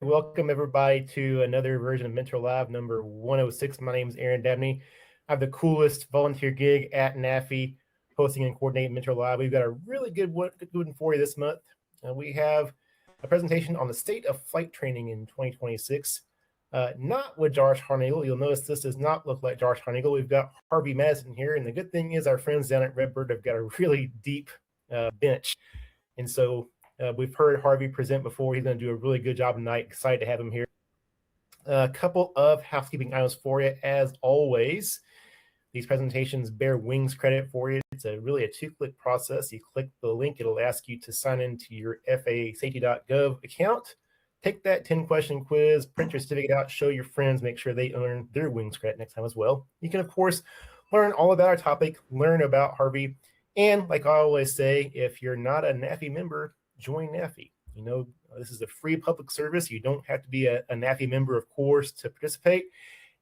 Welcome everybody to another version of MentorLIVE number 106. My name is Aaron Dabney. I have the coolest volunteer gig at NAFI, hosting and coordinating MentorLIVE. We've got a really good one for you this month. We have a presentation on the state of flight training in 2026. Not with Josh Harnagel. You'll notice this does not look like Josh Harnagel. We've got Harvey Madison here, and the good thing is our friends down at Redbird have got a really deep bench. And so we've heard Harvey present before. He's going to do a really good job tonight. Excited to have him here. A couple of housekeeping items for you. As always, these presentations bear wings credit for you. It's really a two-click process. You click the link. It'll ask you to sign into your FAAsafety.gov account. Take that 10-question quiz, print your certificate out, show your friends, make sure they earn their wings credit next time as well. You can, of course, learn all about our topic, learn about Harvey, and like I always say, if you're not a NAFI member, join NAFI. You know, this is a free public service. You don't have to be a NAFI member, of course, to participate.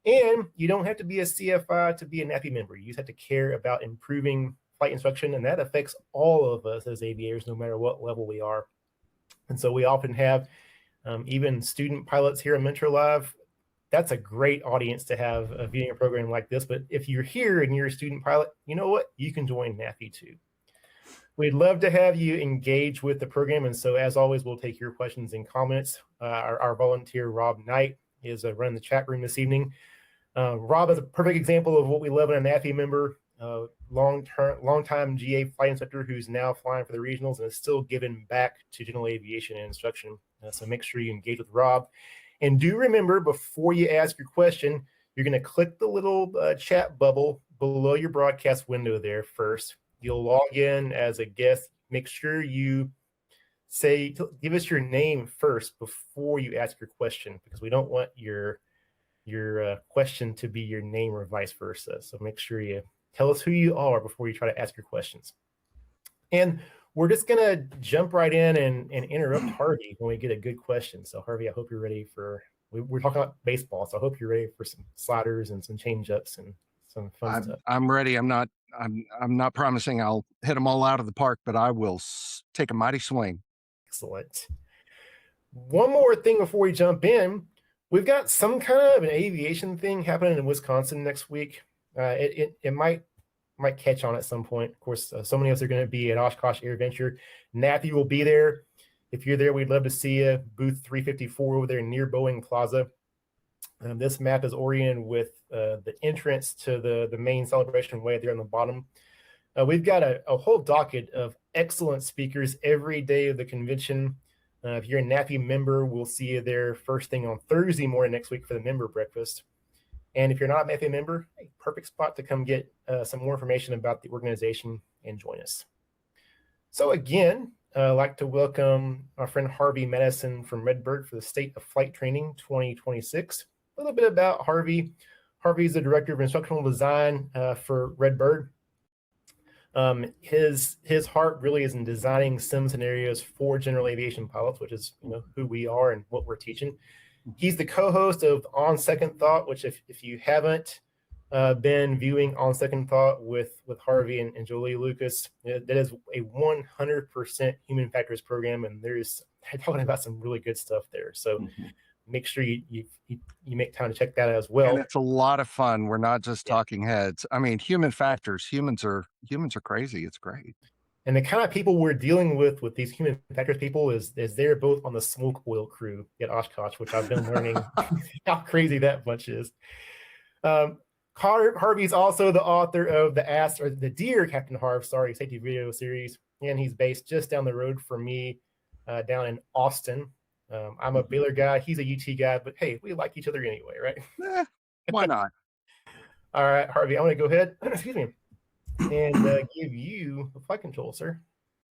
And you don't have to be a CFI to be a NAFI member. You just have to care about improving flight instruction, and that affects all of us as aviators, no matter what level we are. And so we often have even student pilots here at MentorLIVE. That's a great audience to have viewing a program like this. But if you're here and you're a student pilot, you know what? You can join NAFI too. We'd love to have you engage with the program. And so as always, we'll take your questions and comments. Our volunteer, Rob Knight, is running the chat room this evening. Rob is a perfect example of what we love in a NAFI member, long-time GA flight instructor who's now flying for the regionals and is still giving back to general aviation and instruction. So make sure you engage with Rob. And do remember, before you ask your question, you're going to click the little chat bubble below your broadcast window there first. You'll log in as a guest. Make sure you give us your name first before you ask your question, because we don't want your question to be your name or vice versa. So make sure you tell us who you are before you try to ask your questions. And we're just going to jump right in and interrupt Harvey when we get a good question. So Harvey, I hope you're ready for, we're talking about baseball, so I hope you're ready for some sliders and some change-ups and some fun stuff. I'm ready. I'm not promising I'll hit them all out of the park, but I will take a mighty swing. Excellent. One more thing before we jump in. We've got some kind of an aviation thing happening in Wisconsin next week. It might catch on at some point. Of course, so many of us are going to be at Oshkosh AirVenture. NAFI will be there. If you're there, we'd love to see you. Booth 354 over there near Boeing Plaza. This map is oriented with the entrance to the main celebration way there on the bottom. We've got a whole docket of excellent speakers every day of the convention. If you're a NAFI member, we'll see you there first thing on Thursday morning next week for the member breakfast. And if you're not a NAFI member, hey, perfect spot to come get some more information about the organization and join us. So again, I'd like to welcome our friend Harvey Madison from Redbird for the State of Flight Training 2026. A little bit about Harvey. Harvey's the Director of Instructional Design for Redbird. His heart really is in designing sim scenarios for general aviation pilots, which is who we are and what we're teaching. He's the co-host of On Second Thought, which if you haven't been viewing On Second Thought with Harvey and Jolie Lucas, that is a 100% human factors program, and they're talking about some really good stuff there. So make sure you make time to check that out as well. And it's a lot of fun. We're not just talking heads. I mean, human factors. Humans are crazy. It's great. And the kind of people we're dealing with these human factors people is they're both on the smoke oil crew at Oshkosh, which I've been learning how crazy that bunch is. Harvey's also the author of the Dear Captain Harv, safety video series, and he's based just down the road from me down in Austin. I'm a Baylor guy, he's a UT guy, but hey, we like each other anyway, right? Why not? All right, Harvey, I'm going to go ahead, excuse me, and give you the flight control, sir.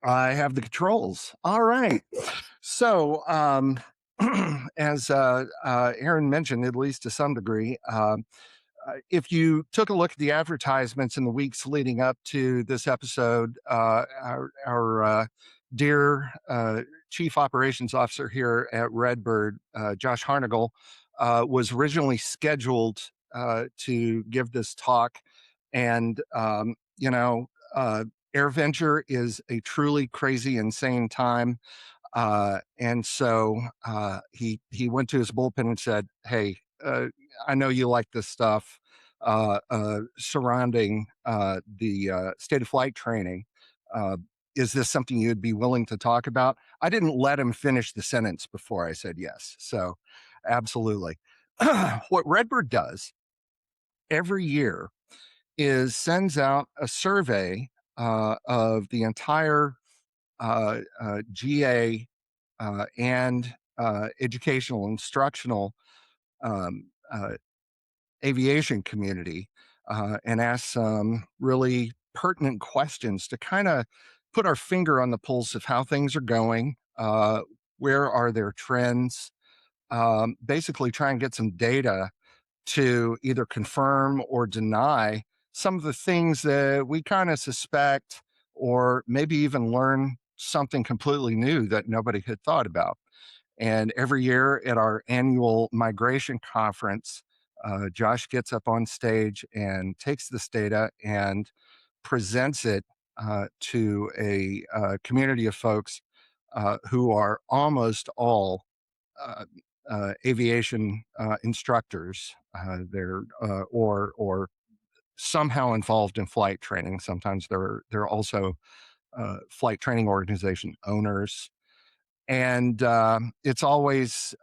I have the controls. All right. So as Aaron mentioned, at least to some degree, if you took a look at the advertisements in the weeks leading up to this episode, our dear Chief Operations Officer here at Redbird, Josh Harnagel, was originally scheduled to give this talk. And, AirVenture is a truly crazy, insane time. And so he went to his bullpen and said, "Hey, I know you like this stuff surrounding the state of flight training. Uh, is this something you'd be willing to talk about?" I didn't let him finish the sentence before I said yes. So, absolutely. What Redbird does every year is sends out a survey of the entire GA and educational instructional um, uh, aviation community and ask some really pertinent questions to kind of put our finger on the pulse of how things are going. Where are there trends? Basically, try and get some data to either confirm or deny some of the things that we kind of suspect, or maybe even learn something completely new that nobody had thought about. And every year at our annual migration conference, Josh gets up on stage and takes this data and presents it to a community of folks who are almost all uh, aviation instructors. They're or somehow involved in flight training. Sometimes they're also flight training organization owners, and it's always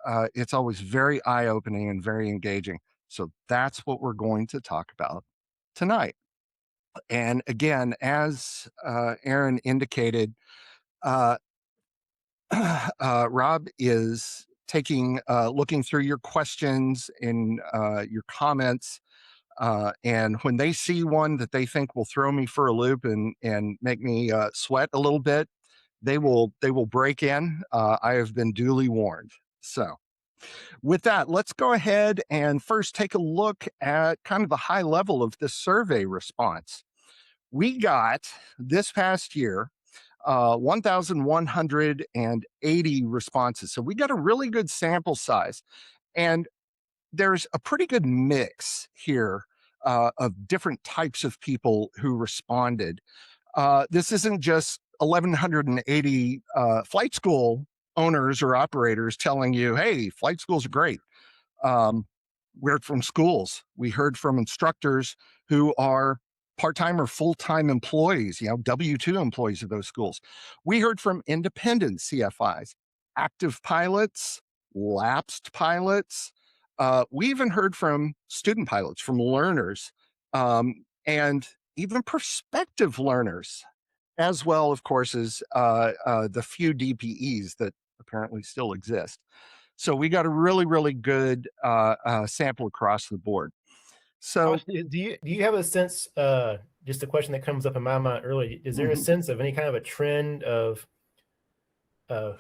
very eye opening and very engaging. So that's what we're going to talk about tonight. And again, as Aaron indicated, uh, Rob is taking looking through your questions and your comments, and when they see one that they think will throw me for a loop and make me sweat a little bit, they will break in. I have been duly warned. So with that, let's go ahead and first take a look at kind of the high level of this survey response. We got this past year 1,180 responses. So we got a really good sample size. And there's a pretty good mix here of different types of people who responded. This isn't just 1,180 flight school owners or operators telling you, hey, flight schools are great. Um, we heard from schools. We heard from instructors who are part-time or full-time employees, W-2 employees of those schools. We heard from independent CFIs, active pilots, lapsed pilots. We even heard from student pilots, from learners, and even prospective learners, as well, of course, as the few DPEs that apparently still exist. So we got a really, really good sample across the board. So, Do you have a sense? Just a question that comes up in my mind early. Is there a mhm. sense of any kind of a trend of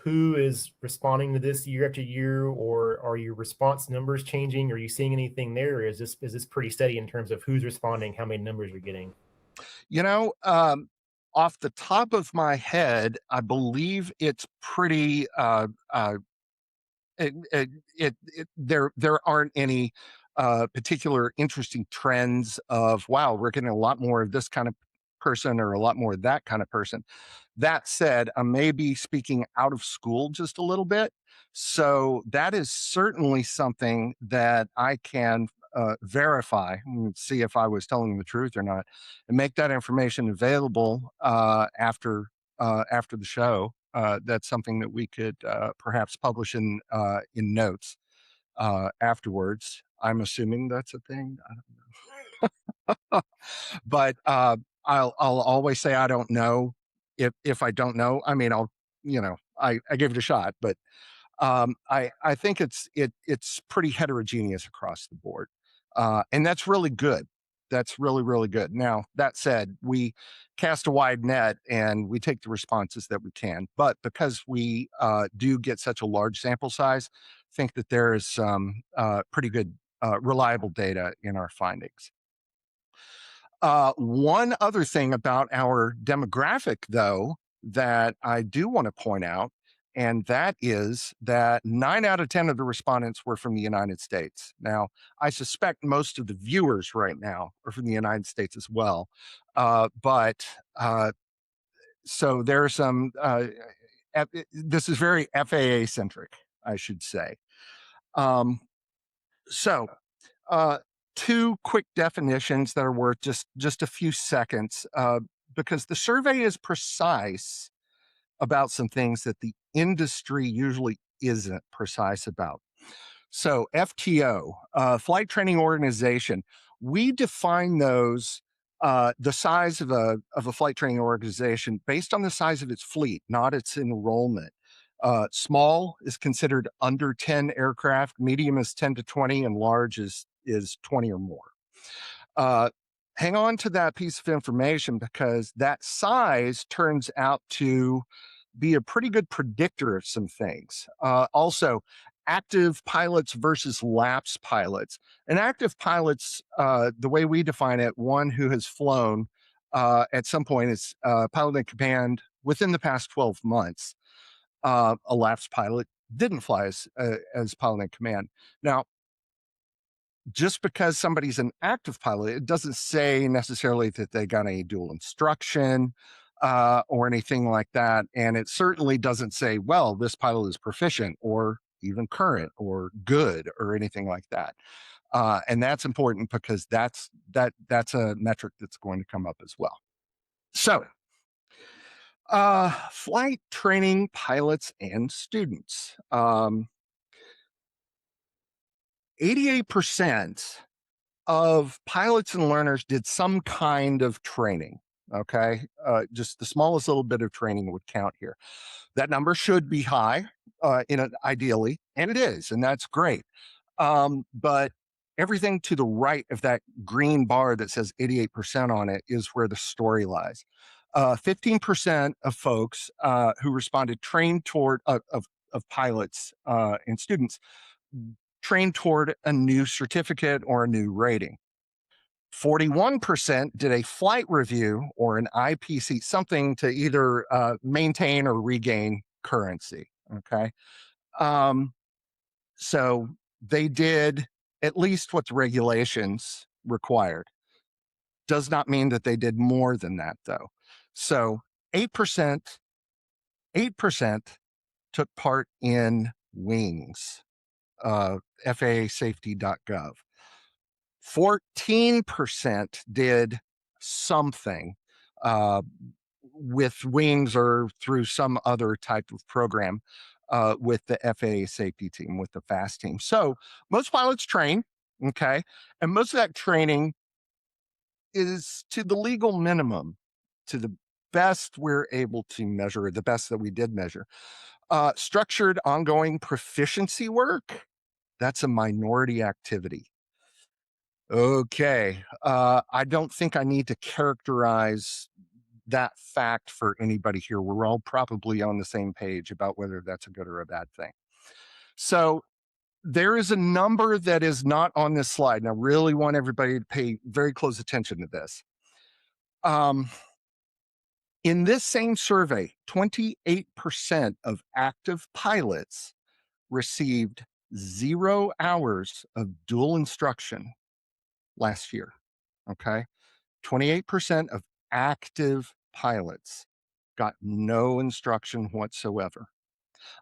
who is responding to this year after year, or are your response numbers changing? Are you seeing anything there? Or is this pretty steady in terms of who's responding, how many numbers you're getting? you know, off the top of my head, I believe it's pretty. There aren't any particular interesting trends of, wow, we're getting a lot more of this kind of person or a lot more of that kind of person. That said, I may be speaking out of school just a little bit. So that is certainly something that I can verify and see if I was telling the truth or not, and make that information available after the show. That's something that we could perhaps publish in notes afterwards. I'm assuming that's a thing. I don't know. But I'll always say I don't know. If I don't know, I mean, I give it a shot. But I think it's pretty heterogeneous across the board, and that's really good. That's really, really good. Now that said, we cast a wide net and we take the responses that we can. But because we do get such a large sample size, think that there is some pretty good reliable data in our findings. One other thing about our demographic, though, that I do want to point out, and that is that 9 out of 10 of the respondents were from the United States. Now, I suspect most of the viewers right now are from the United States as well. But so there are some this is very FAA centric, I should say. Um, so, uh, two quick definitions that are worth just a few seconds, because the survey is precise about some things that the industry usually isn't precise about. So, FTO, Flight Training Organization, we define those, the size of a flight training organization based on the size of its fleet, not its enrollment. Small is considered under 10 aircraft, medium is 10 to 20, and large is 20 or more. Uh, Hang on to that piece of information because that size turns out to be a pretty good predictor of some things. Also, active pilots versus lapsed pilots. And active pilots, the way we define it, one who has flown at some point is pilot in command within the past 12 months. A lapsed pilot didn't fly as pilot in command. Now, just because somebody's an active pilot, it doesn't say necessarily that they got any dual instruction or anything like that. And it certainly doesn't say, well, this pilot is proficient or even current or good or anything like that. And that's important because that's a metric that's going to come up as well. So, flight training pilots and students. 88% of pilots and learners did some kind of training. Okay. Just the smallest little bit of training would count here. That number should be high, ideally, and it is, and that's great. But everything to the right of that green bar that says 88% on it is where the story lies. 15% of folks who responded trained toward of pilots and students trained toward a new certificate or a new rating. 41% did a flight review or an IPC, something to either maintain or regain currency. Okay. So they did at least what the regulations required. Does not mean that they did more than that, though. So 8%, 8% took part in wings, FAAsafety.gov. 14% did something uh, with wings or through some other type of program with the FAA safety team, with the FAST team. So most pilots train, okay, and most of that training is to the legal minimum, to the best we're able to measure, the best that we did measure. Structured ongoing proficiency work, that's a minority activity. Okay. I don't think I need to characterize that fact for anybody here. We're all probably on the same page about whether that's a good or a bad thing. So there is a number that is not on this slide. And I really want everybody to pay very close attention to this. In this same survey, 28% of active pilots received 0 hours of dual instruction last year. Okay. 28% of active pilots got no instruction whatsoever.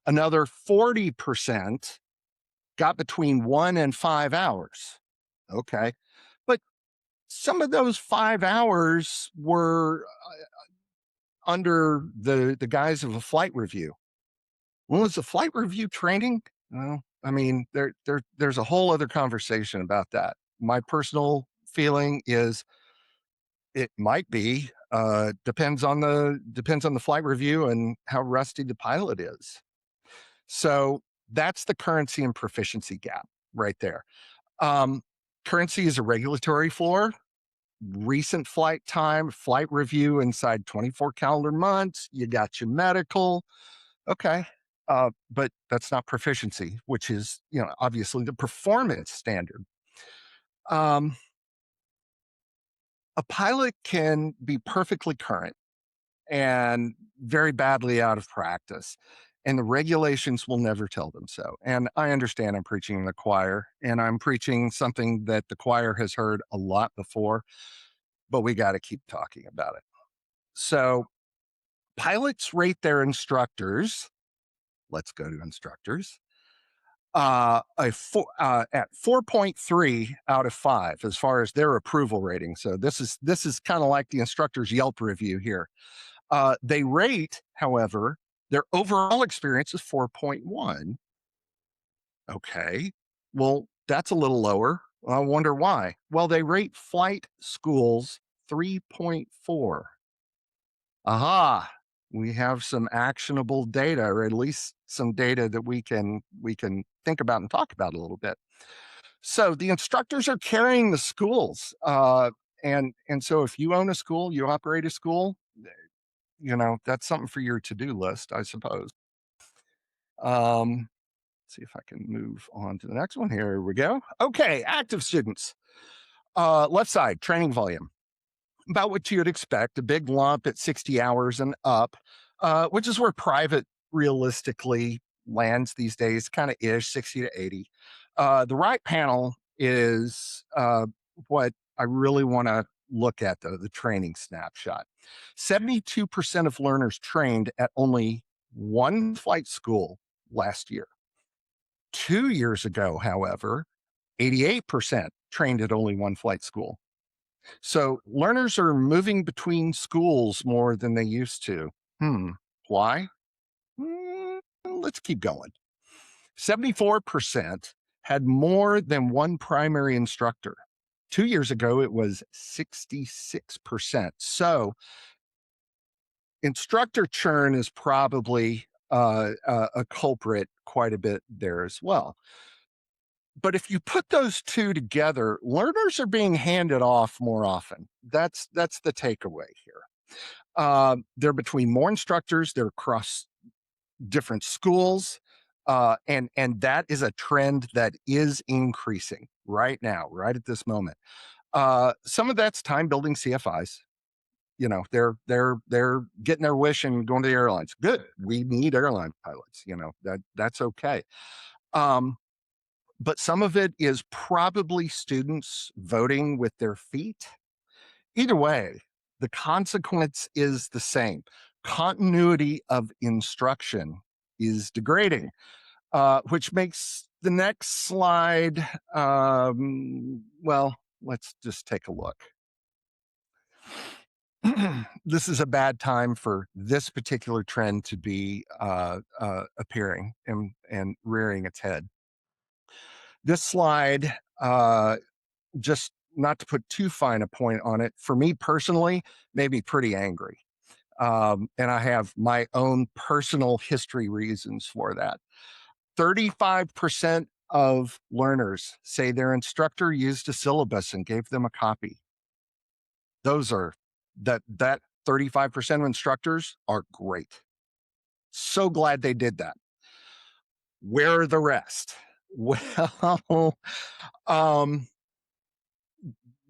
Another 40% got between 1 and 5 hours. Okay. But some of those 5 hours were under the guise of a flight review. When was the flight review training? Well, I mean, there's a whole other conversation about that. My personal feeling is it might be. Depends on the flight review and how rusty the pilot is. So that's the currency and proficiency gap right there. Currency is a regulatory floor. Recent flight time, flight review inside 24 calendar months. You got your medical. Okay. But that's not proficiency, which is, obviously the performance standard. A pilot can be perfectly current and very badly out of practice, and the regulations will never tell them so. And I understand I'm preaching in the choir, and I'm preaching something that the choir has heard a lot before, but we got to keep talking about it. So Pilots rate their instructors. Let's go to instructors. At 4.3 out of 5 as far as their approval rating. So this is kind of like the instructor's Yelp review here. They rate, however, their overall experience is 4.1. Okay, well, that's a little lower. I wonder why. Well, they rate flight schools 3.4. Aha, we have some actionable data, or at least some data that we can think about and talk about a little bit. So the instructors are carrying the schools, and so if you own a school, you operate a school, that's something for your to-do list, I suppose. See if I can move on to the next one. Here we go. Okay, active students. Left side, training volume. About what you'd expect, a big lump at 60 hours and up, which is where private realistically lands these days, kind of ish, 60 to 80. The right panel is what I really want to look at, though, the training snapshot. 72% of learners trained at only one flight school last year. 2 years ago, however, 88% trained at only one flight school. So learners are moving between schools more than they used to. Why? Let's keep going. 74% had more than one primary instructor. 2 years ago, it was 66%. So instructor churn is probably a culprit quite a bit there as well. But if you put those two together, learners are being handed off more often. That's the takeaway here. They're between more instructors. They're across different schools, and that is a trend that is increasing right now, right at this moment. Some of that's time building CFIs. They're getting their wish and going to the airlines. Good, we need airline pilots. That's okay. But some of it is probably students voting with their feet. Either way, the consequence is the same. Continuity of instruction is degrading, which makes the next slide, well, let's just take a look. This is a bad time for this particular trend to be appearing and rearing its head. This slide, just not to put too fine a point on it, for me personally, made me pretty angry. And I have my own personal history reasons for that. 35% of learners say their instructor used a syllabus and gave them a copy. That 35% of instructors are great. So glad they did that. Where are the rest? Well,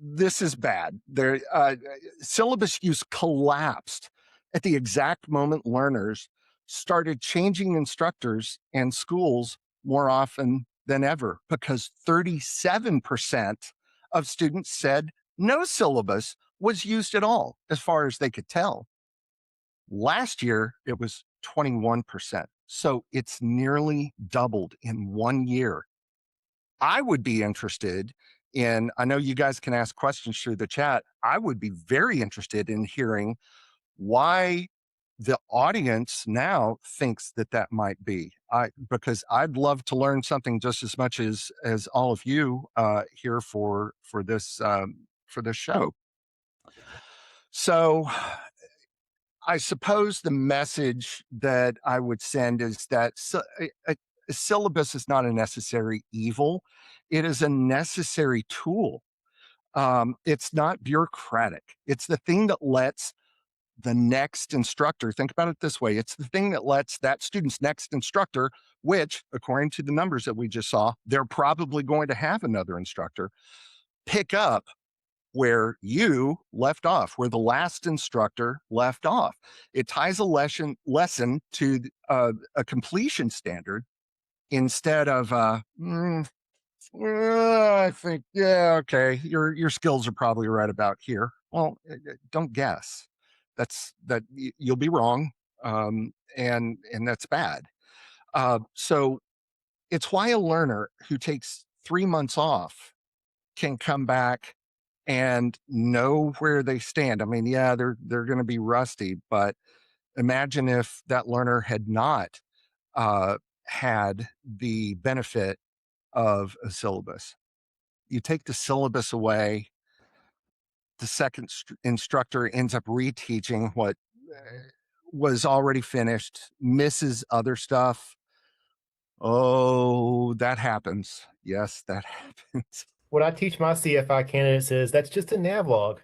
this is bad. Syllabus use collapsed at the exact moment learners started changing instructors and schools more often than ever, because 37% of students said no syllabus was used at all, as far as they could tell. Last year, it was 21%. So it's nearly doubled in 1 year. I would be interested in, I know you guys can ask questions through the chat. I would be very interested in hearing why the audience now thinks that might be. Because I'd love to learn something just as much as all of you here for this show. So I suppose the message that I would send is that a syllabus is not a necessary evil. It is a necessary tool. It's not bureaucratic. It's the thing that lets the next instructor, think about it this way, it's the thing that lets that student's next instructor, which, according to the numbers that we just saw, they're probably going to have another instructor, pick up where you left off, where the last instructor left off. It ties a lesson to a completion standard instead of, I think, yeah, okay, your skills are probably right about here. Well, don't guess. You'll be wrong, and that's bad. So it's why a learner who takes 3 months off can come back and know where they stand. I mean, yeah, they're going to be rusty, but imagine if that learner had not uh, had the benefit of a syllabus. You take the syllabus away, the second instructor ends up reteaching what was already finished, misses other stuff. Oh, that happens. Yes, that happens. What I teach my CFI candidates is that's just a navlog.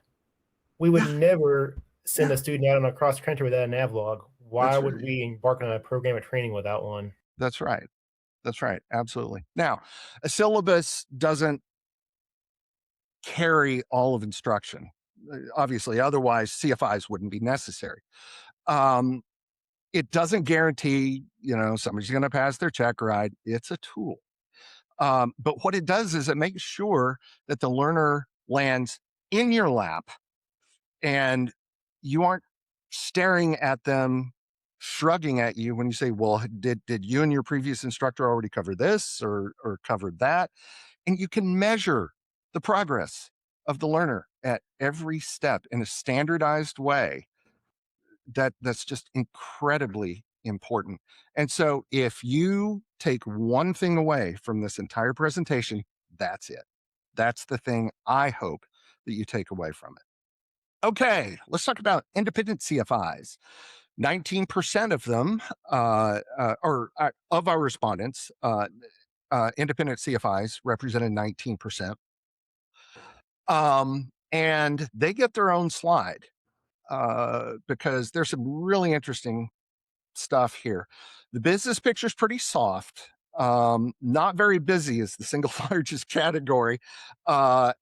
We would Yeah, never send yeah, a student out on a cross country without a navlog. Why that's would right. we embark on a program of training without one? That's right. That's right. Absolutely. Now, a syllabus doesn't carry all of instruction. Obviously, otherwise CFIs wouldn't be necessary. Um, it doesn't guarantee, somebody's going to pass their check ride. It's a tool. But what it does is it makes sure that the learner lands in your lap and you aren't staring at them, shrugging at you when you say, well, did you and your previous instructor already cover this or covered that? And you can measure the progress of the learner at every step in a standardized way. That's just incredibly important. And so if you take one thing away from this entire presentation, that's it. That's the thing I hope that you take away from it. Okay, let's talk about independent CFIs. 19% of them, of our respondents, independent CFIs represented 19%. And they get their own slide because there's some really interesting stuff here. The business picture is pretty soft. Not very busy is the single largest category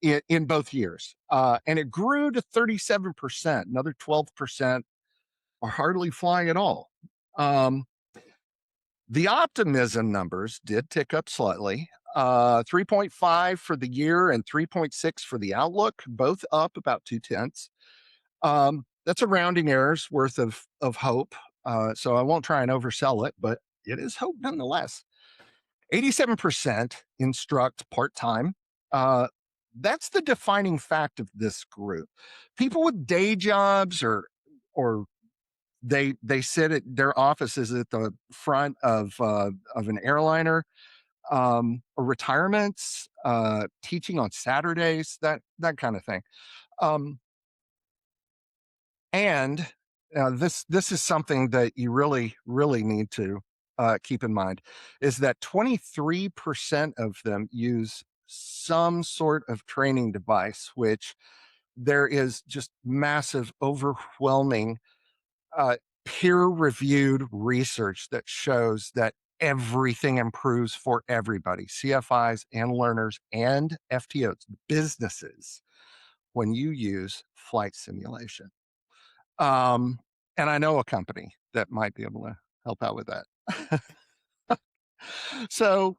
in both years. And it grew to 37%. Another 12% are hardly flying at all. The optimism numbers did tick up slightly. 3.5 for the year and 3.6 for the outlook, both up about 2/10. That's a rounding error's worth of hope. So I won't try and oversell it, but it is hope nonetheless. 87% instruct part-time. Uh, that's the defining fact of this group. People with day jobs or they sit at their offices at the front of an airliner, or retirements, teaching on Saturdays, that kind of thing. Um, and this is something that you really need to keep in mind is that 23% of them use some sort of training device, which there is just massive, overwhelming, uh, peer-reviewed research that shows that everything improves for everybody, CFIs and learners and FTOs, businesses, when you use flight simulation. Um, and I know a company that might be able to help out with that. So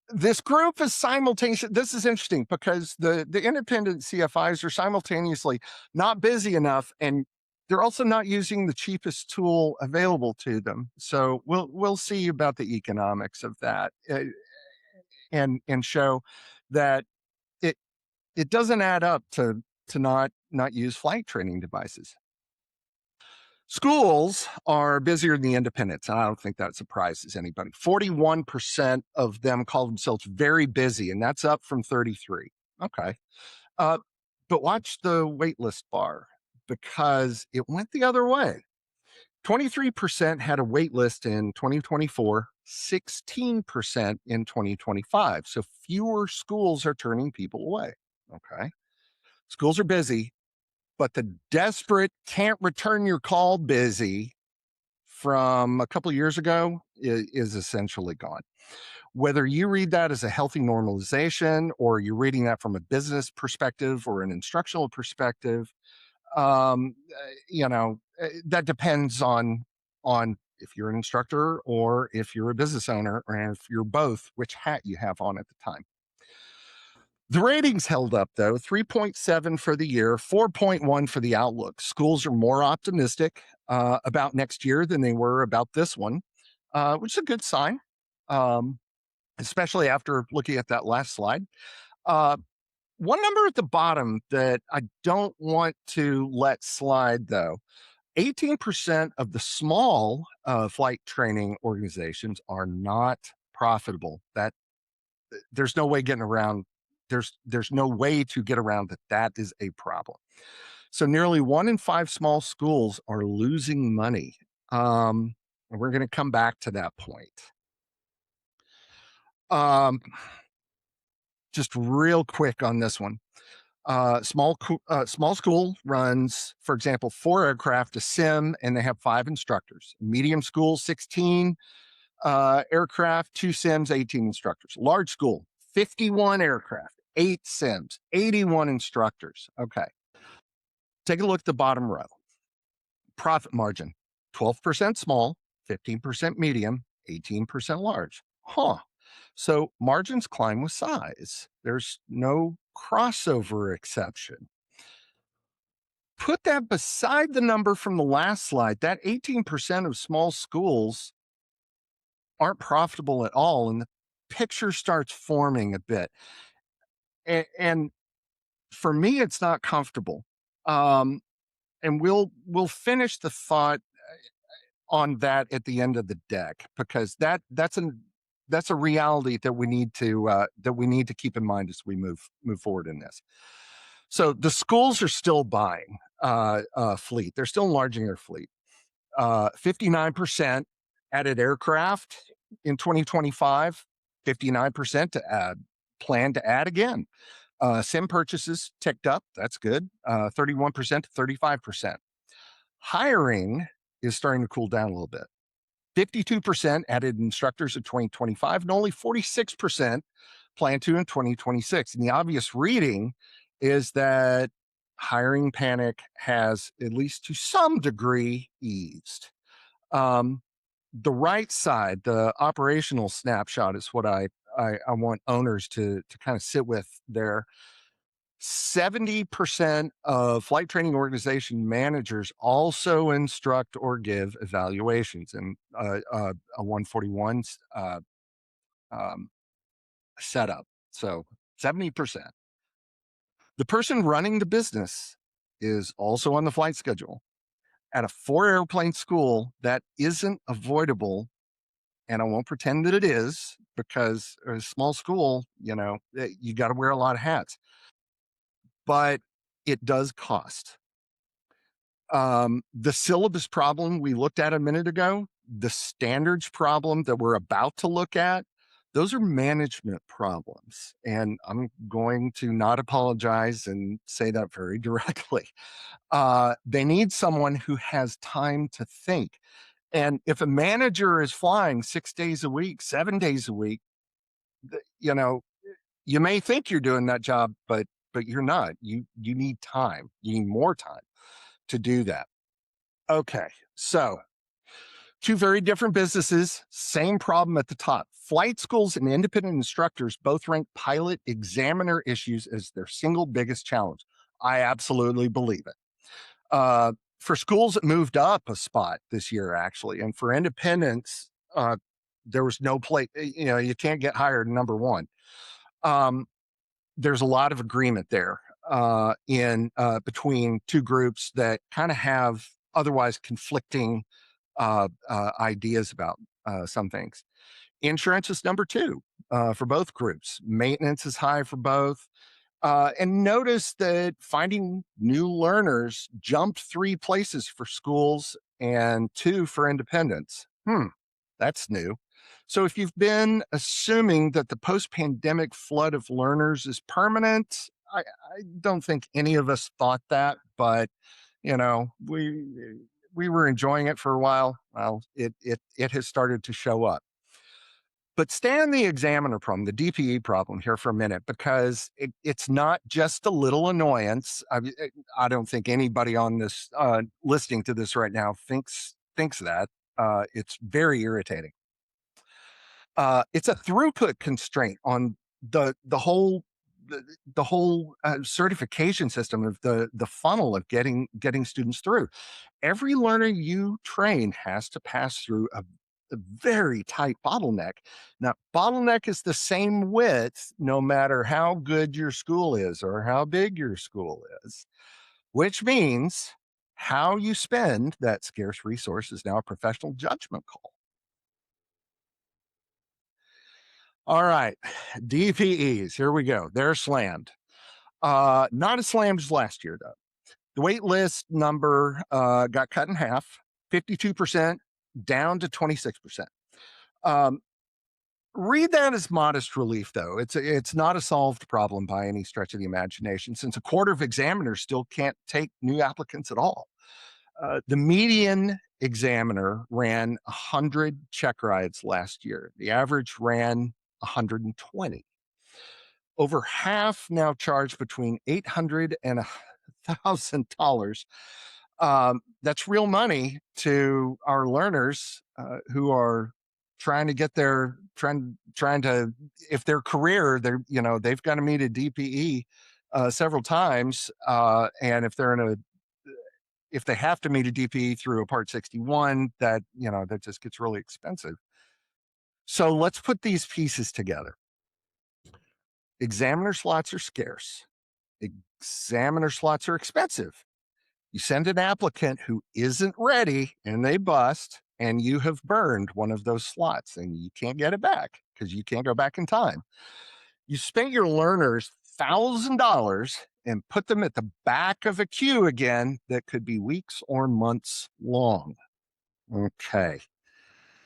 this group is simultaneously, this is interesting because the independent CFIs are simultaneously not busy enough and they're also not using the cheapest tool available to them. So we'll see about the economics of that, and show that it it doesn't add up to not use flight training devices. Schools are busier than the independents, and I don't think that surprises anybody. 41% of them call themselves very busy, and that's up from 33. Okay. Uh, but watch the waitlist bar because it went the other way. 23% had a waitlist in 2024, 16% in 2025. So fewer schools are turning people away. Okay. Schools are busy, but the desperate can't return your call busy from a couple of years ago is essentially gone. Whether you read that as a healthy normalization or you're reading that from a business perspective or an instructional perspective, that depends on if you're an instructor or if you're a business owner or if you're both, which hat you have on at the time. The ratings held up though, 3.7 for the year, 4.1 for the outlook. Schools are more optimistic about next year than they were about this one, which is a good sign, um, especially after looking at that last slide. Uh, One number at the bottom that I don't want to let slide though, 18% of the small flight training organizations are not profitable. That there's no way getting around. There's no way to get around that. That is a problem. So nearly 1 in 5 small schools are losing money. And we're going to come back to that point. Um, just real quick on this one. Small school runs, for example, 4 aircraft, a sim, and they have 5 instructors. Medium school, 16 aircraft, 2 sims, 18 instructors. Large school, 51 aircraft, 8 sims, 81 instructors. Okay. Take a look at the bottom row. Profit margin, 12% small, 15% medium, 18% large. Huh. So margins climb with size. There's no crossover exception. Put that beside the number from the last slide. That 18% of small schools aren't profitable at all. And the picture starts forming a bit. And for me, it's not comfortable. And we'll finish the thought on that at the end of the deck, because that's a reality that we need to keep in mind as we move forward in this. So the schools are still buying fleet. They're still enlarging their fleet. 59% added aircraft in 2025. 59% to add, plan to add again. Sim purchases ticked up. That's good. 31% to 35%. Hiring is starting to cool down a little bit. 52% added instructors in 2025, and only 46% plan to in 2026. And the obvious reading is that hiring panic has, at least to some degree, eased. The right side, the operational snapshot, is what I want owners to kind of sit with there. 70% of flight training organization managers also instruct or give evaluations, and a 141 setup. So 70%. The person running the business is also on the flight schedule. At a 4 airplane school, that isn't avoidable. And I won't pretend that it is, because a small school, you got to wear a lot of hats. But it does cost. The syllabus problem we looked at a minute ago, the standards problem that we're about to look at, those are management problems. And I'm going to not apologize and say that very directly. They need someone who has time to think. And if a manager is flying 6 days a week, 7 days a week, you may think you're doing that job, but you're not. You need time. You need more time to do that. Okay, so 2 very different businesses, same problem at the top. Flight schools and independent instructors both rank pilot examiner issues as their single biggest challenge. I absolutely believe it. For schools, it moved up a spot this year, actually. And for independents, there was no place, you can't get hired number one. There's a lot of agreement there in between 2 groups that kind of have otherwise conflicting ideas about some things. Insurance is number 2 for both groups. Maintenance is high for both. And notice that finding new learners jumped 3 places for schools and 2 for independents. That's new. So if you've been assuming that the post-pandemic flood of learners is permanent, I don't think any of us thought that, but we were enjoying it for a while. Well, it has started to show up. But stay on the examiner problem, the DPE problem here for a minute, because it's not just a little annoyance. I don't think anybody on this listening to this right now thinks that. It's very irritating. It's a throughput constraint on the whole the whole certification system of the funnel of getting students through. Every learner you train has to pass through a very tight bottleneck. Now, bottleneck is the same width no matter how good your school is or how big your school is, which means how you spend that scarce resource is now a professional judgment call. All right, DPEs, here we go. They're slammed. Not as slammed as last year, though. The wait list number got cut in half, 52% down to 26%. Um, Read that as modest relief, though. It's not a solved problem by any stretch of the imagination, since a quarter of examiners still can't take new applicants at all. The median examiner ran 100 check rides last year. The average ran 120. Over half now charge between $800 and $1,000. That's real money to our learners who are trying to get their trying to, if their career, they've got to meet a DPE several times, and if they have to meet a DPE through a Part 61, that just gets really expensive. So let's put these pieces together. Examiner slots are scarce. Examiner slots are expensive. You send an applicant who isn't ready and they bust, and you have burned one of those slots and you can't get it back because you can't go back in time. You spent your learners $1,000 and put them at the back of a queue again that could be weeks or months long. Okay.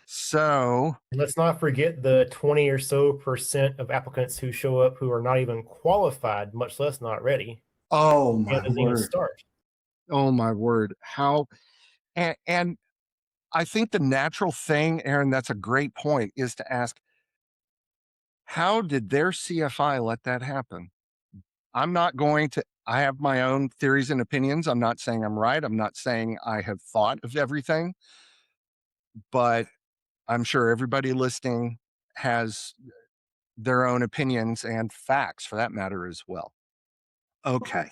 So And let's not forget the 20 or so percent of applicants who show up who are not even qualified, much less not ready. oh my Doesn't even word. start. Oh my word. How and I think the natural thing, Aaron, that's a great point, is to ask, how did their CFI let that happen? I have my own theories and opinions. I'm not saying I'm right. I'm not saying I have thought of everything, but I'm sure everybody listening has their own opinions and facts for that matter as well. Okay.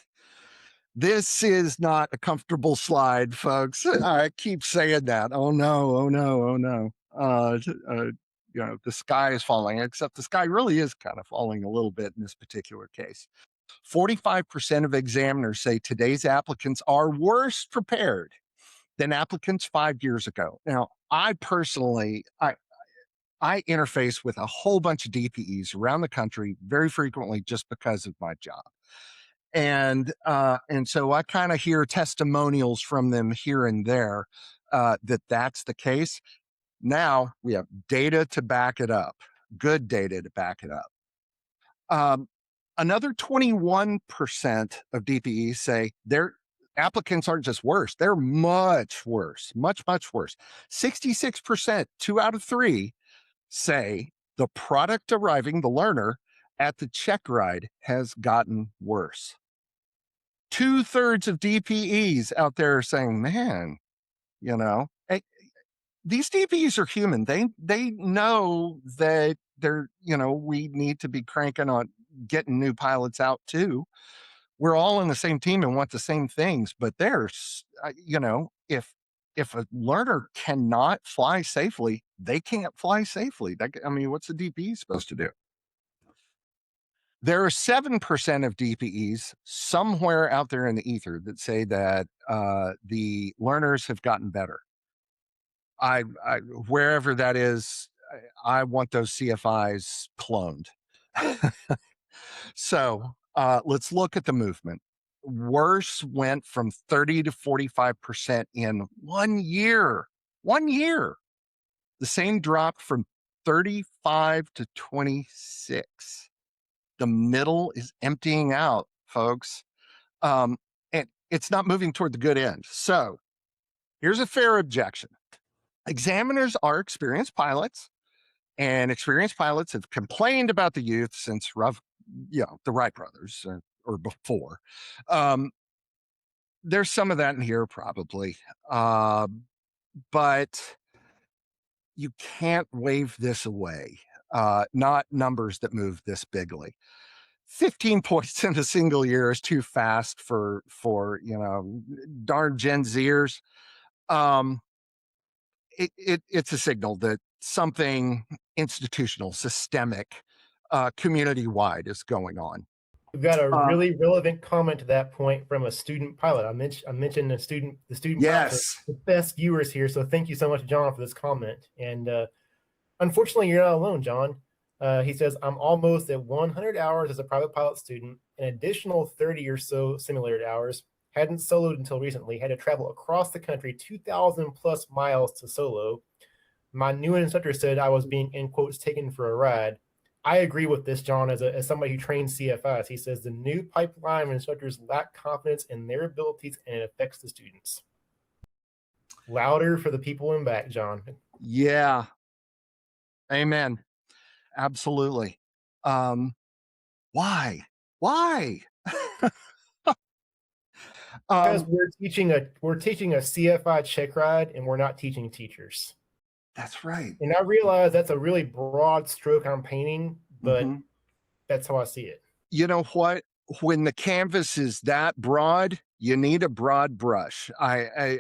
This is not a comfortable slide, folks. I keep saying that. Oh no, oh no, oh no. The sky is falling, except the sky really is kind of falling a little bit in this particular case. 45% of examiners say today's applicants are worse prepared than applicants 5 years ago. Now, I personally, I interface with a whole bunch of DPEs around the country very frequently just because of my job. And so I kind of hear testimonials from them here and there that that's the case. Now we have data to back it up, good data to back it up. Another 21% of DPEs say their applicants aren't just worse, they're much worse, much, much worse. 66%, 2 out of 3, say the product arriving, the learner, at the check ride has gotten worse. 2/3 of DPEs out there are saying, man, hey, these DPEs are human. They know that we need to be cranking on getting new pilots out too. We're all in the same team and want the same things, but if a learner cannot fly safely, they can't fly safely. What's the DPE supposed to do? There are 7% of DPEs somewhere out there in the ether that say that the learners have gotten better. I wherever that is, I want those CFIs cloned. So let's look at the movement. Worse went from 30 to 45% in 1 year. 1 year. The same dropped from 35 to 26. The middle is emptying out, folks. And it's not moving toward the good end. So here's a fair objection. Examiners are experienced pilots, and experienced pilots have complained about the youth since the Wright brothers or before. There's some of that in here probably, but you can't wave this away. Not numbers that move this bigly. 15 points in a single year is too fast for darn Gen Zers. It's a signal that something institutional, systemic, community wide is going on. We've got a Um, really relevant comment to that point from a student pilot. I mentioned the student pilots are yes. the best viewers here, so thank you so much, John, for this comment. And unfortunately, you're not alone, John. He says, I'm almost at 100 hours as a private pilot student, an additional 30 or so simulated hours. Hadn't soloed until recently, had to travel across the country 2,000 plus miles to solo. My new instructor said I was being, in quotes, taken for a ride. I agree with this, John, as somebody who trains CFIs. He says the new pipeline of instructors lack confidence in their abilities and it affects the students. Louder for the people in back, John. Yeah. Amen. Absolutely. Why? Why? Because we're teaching a CFI check ride and we're not teaching teachers. That's right. And I realize that's a really broad stroke I'm painting, but that's how I see it. You know what? When the canvas is that broad, you need a broad brush. I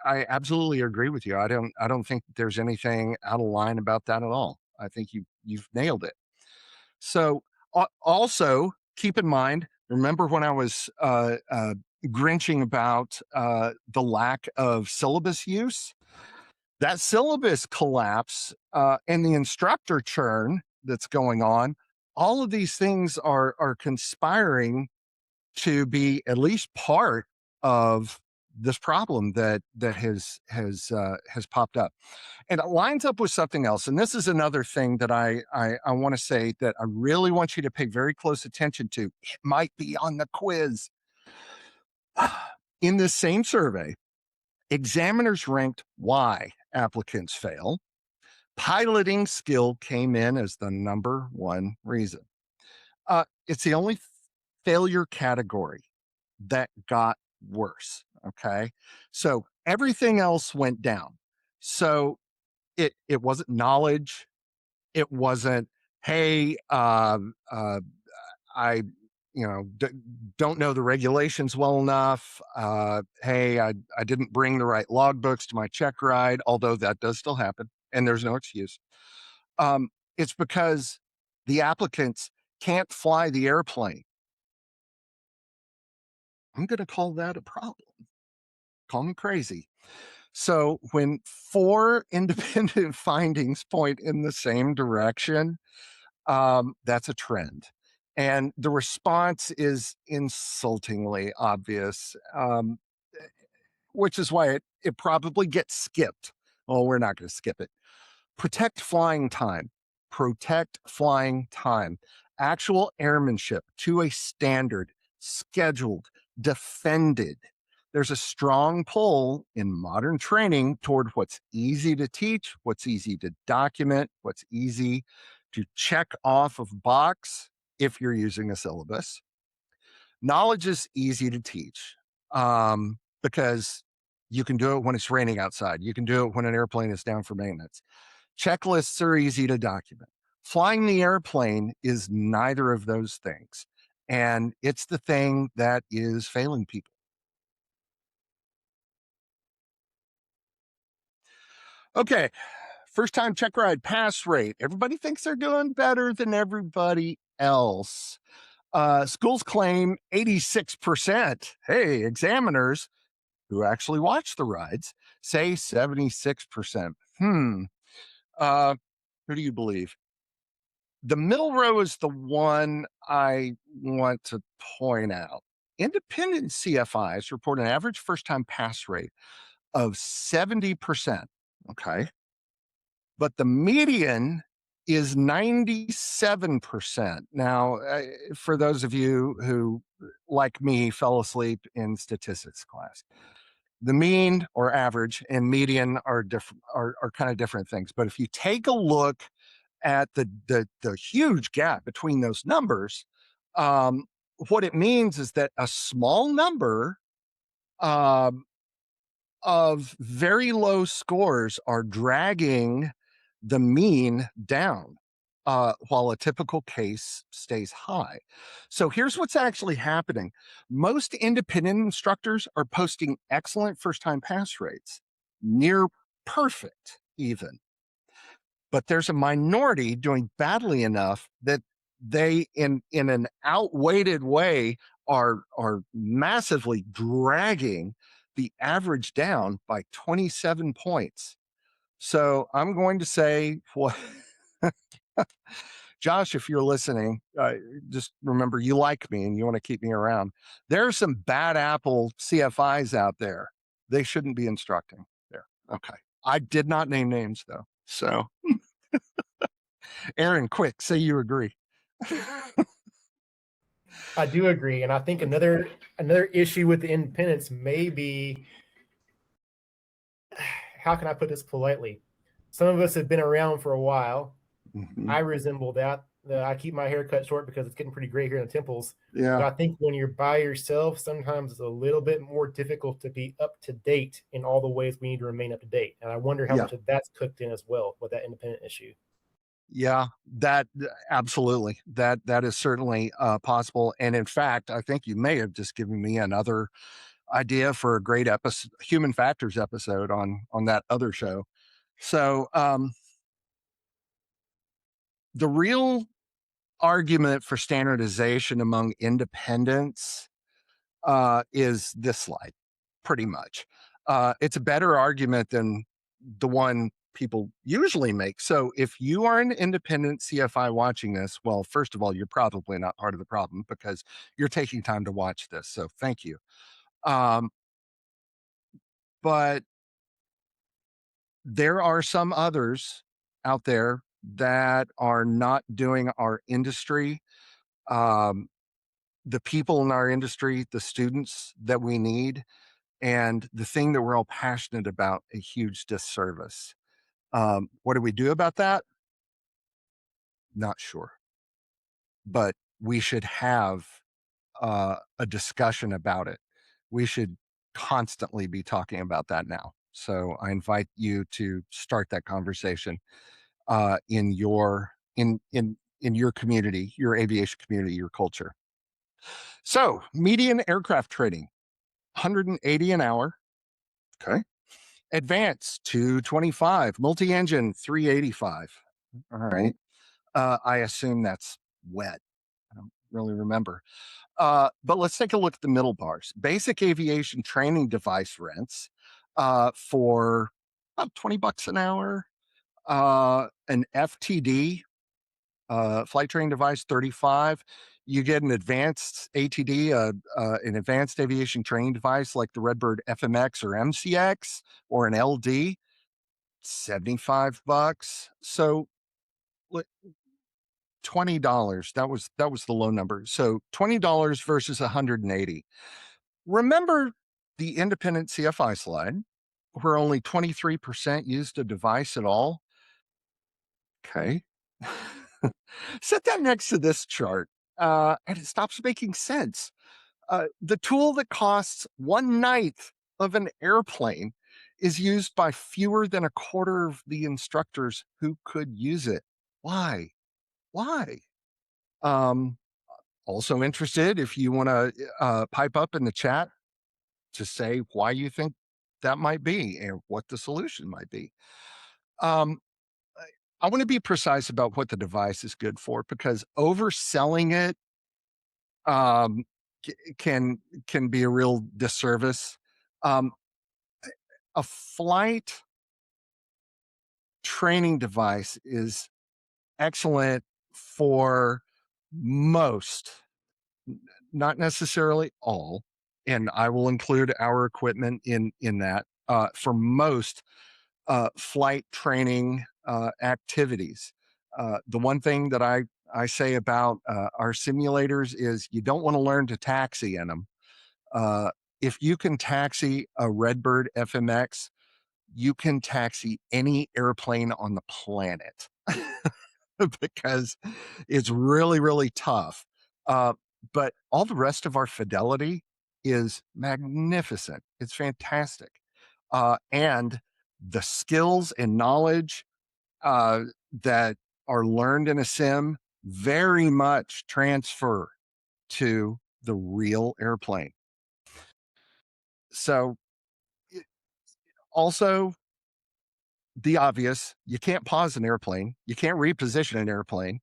absolutely agree with you. I don't think there's anything out of line about that at all. I think you've nailed it. So also keep in mind, remember when I was grinching about the lack of syllabus use? That syllabus collapse and the instructor churn that's going on, all of these things are conspiring to be at least part of this problem that has popped up. And it lines up with something else. And this is another thing that I want to say that I really want you to pay very close attention to. It might be on the quiz. In this same survey, examiners ranked why applicants fail. Piloting skill came in as the number one reason. It's the only failure category that got worse. Okay. So everything else went down. So it wasn't knowledge. It wasn't, hey, I don't know the regulations well enough. Hey, I didn't bring the right logbooks to my check ride, although that does still happen, and there's no excuse. It's because the applicants can't fly the airplane. I'm going to call that a problem. Call me crazy. So when 4 independent findings point in the same direction, that's a trend. And the response is insultingly obvious, which is why it probably gets skipped. Oh, we're not going to skip it. Protect flying time. Protect flying time. Actual airmanship to a standard, scheduled, defended. There's a strong pull in modern training toward what's easy to teach, what's easy to document, what's easy to check off of box if you're using a syllabus. Knowledge is easy to teach because you can do it when it's raining outside. You can do it when an airplane is down for maintenance. Checklists are easy to document. Flying the airplane is neither of those things. And it's the thing that is failing people. Okay, first time check ride pass rate. Everybody thinks they're doing better than everybody else. Schools claim 86%. Hey, examiners who actually watch the rides say 76%. Who do you believe? The middle row is the one I want to point out. Independent CFIs report an average first time pass rate of 70%. Okay. But the median is 97%. Now, for those of you who, like me, fell asleep in statistics class, the mean or average and median are different, are kind of different things. But if you take a look at the huge gap between those numbers, what it means is that a small number of very low scores are dragging the mean down. while a typical case stays high. So here's what's actually happening. Most independent instructors are posting excellent first-time pass rates, near perfect even. But there's a minority doing badly enough that they, in an outweighted way, are massively dragging the average down by 27 points. So I'm going to say, what Josh, if you're listening, just remember you like me and you want to keep me around. There are some bad apple CFIs out there. They shouldn't be instructing there. Okay. I did not name names though. So, Aaron, quick, say you agree. I do agree, and I think another issue with the independents may be, how can I put this politely? Some of us have been around for a while. Mhm. I resemble that. I keep my hair cut short because it's getting pretty gray here in the temples. But Yeah. I think when you're by yourself, sometimes it's a little bit more difficult to be up to date in all the ways we need to remain up to date. And I wonder how Yeah. much of that's cooked in as well with that independent issue. Yeah, that absolutely. That is certainly possible. And in fact, I think you may have just given me another idea for a great episode, human factors episode on that other show. So the real argument for standardization among independents is this slide, pretty much. It's a better argument than the one people usually make. So if you are an independent CFI watching this, well, first of all, you're probably not part of the problem because you're taking time to watch this. So thank you. Um, but there are some others out there that are not doing our industry, um, the people in our industry, the students that we need, and the thing that we're all passionate about, a huge disservice. What do we do about that? Not sure. But we should have a discussion about it. We should constantly be talking about that now. So I invite you to start that conversation in your in your community, your aviation community, your culture. So median aircraft training, 180 an hour. Okay. Advanced 225, multi-engine 385. All right. I assume that's wet. I don't really remember. But let's take a look at the middle bars. Basic aviation training device rents for about 20 bucks an hour. An FTD, flight training device, 35. You get an advanced ATD, an advanced aviation training device like the Redbird FMX or MCX or an LD, 75 bucks. So $20. That was the low number. So $20 versus 180. Remember the independent CFI slide where only 23% used a device at all? Okay. Set that next to this chart, and it stops making sense. The tool that costs 1/9 of an airplane is used by fewer than a quarter of the instructors who could use it. Why? Why? Um, Also interested if you want to pipe up in the chat to say why you think that might be and what the solution might be. Um, I want to be precise about what the device is good for because overselling it um, can be a real disservice. Um, a flight training device is excellent for most, not necessarily all, and I will include our equipment in that for most flight training activities. The one thing that I say about our simulators is you don't want to learn to taxi in them. If you can taxi a Redbird FMX, you can taxi any airplane on the planet because it's really, really tough. Uh, but all the rest of our fidelity is magnificent. It's fantastic. And the skills and knowledge that are learned in a sim very much transfer to the real airplane. So, also, the obvious, you can't pause an airplane, you can't reposition an airplane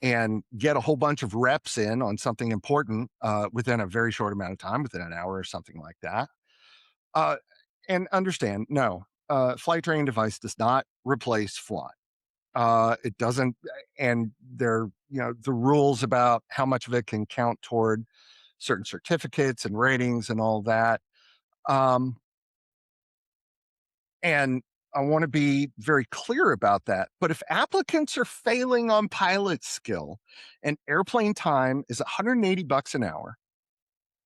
and get a whole bunch of reps in on something important within a very short amount of time, within an hour or something like that. Uh, and understand, no, flight training device does not replace flying. It doesn't, and there, the rules about how much of it can count toward certain certificates and ratings and all that. And I want to be very clear about that. But if applicants are failing on pilot skill and airplane time is $180 an hour,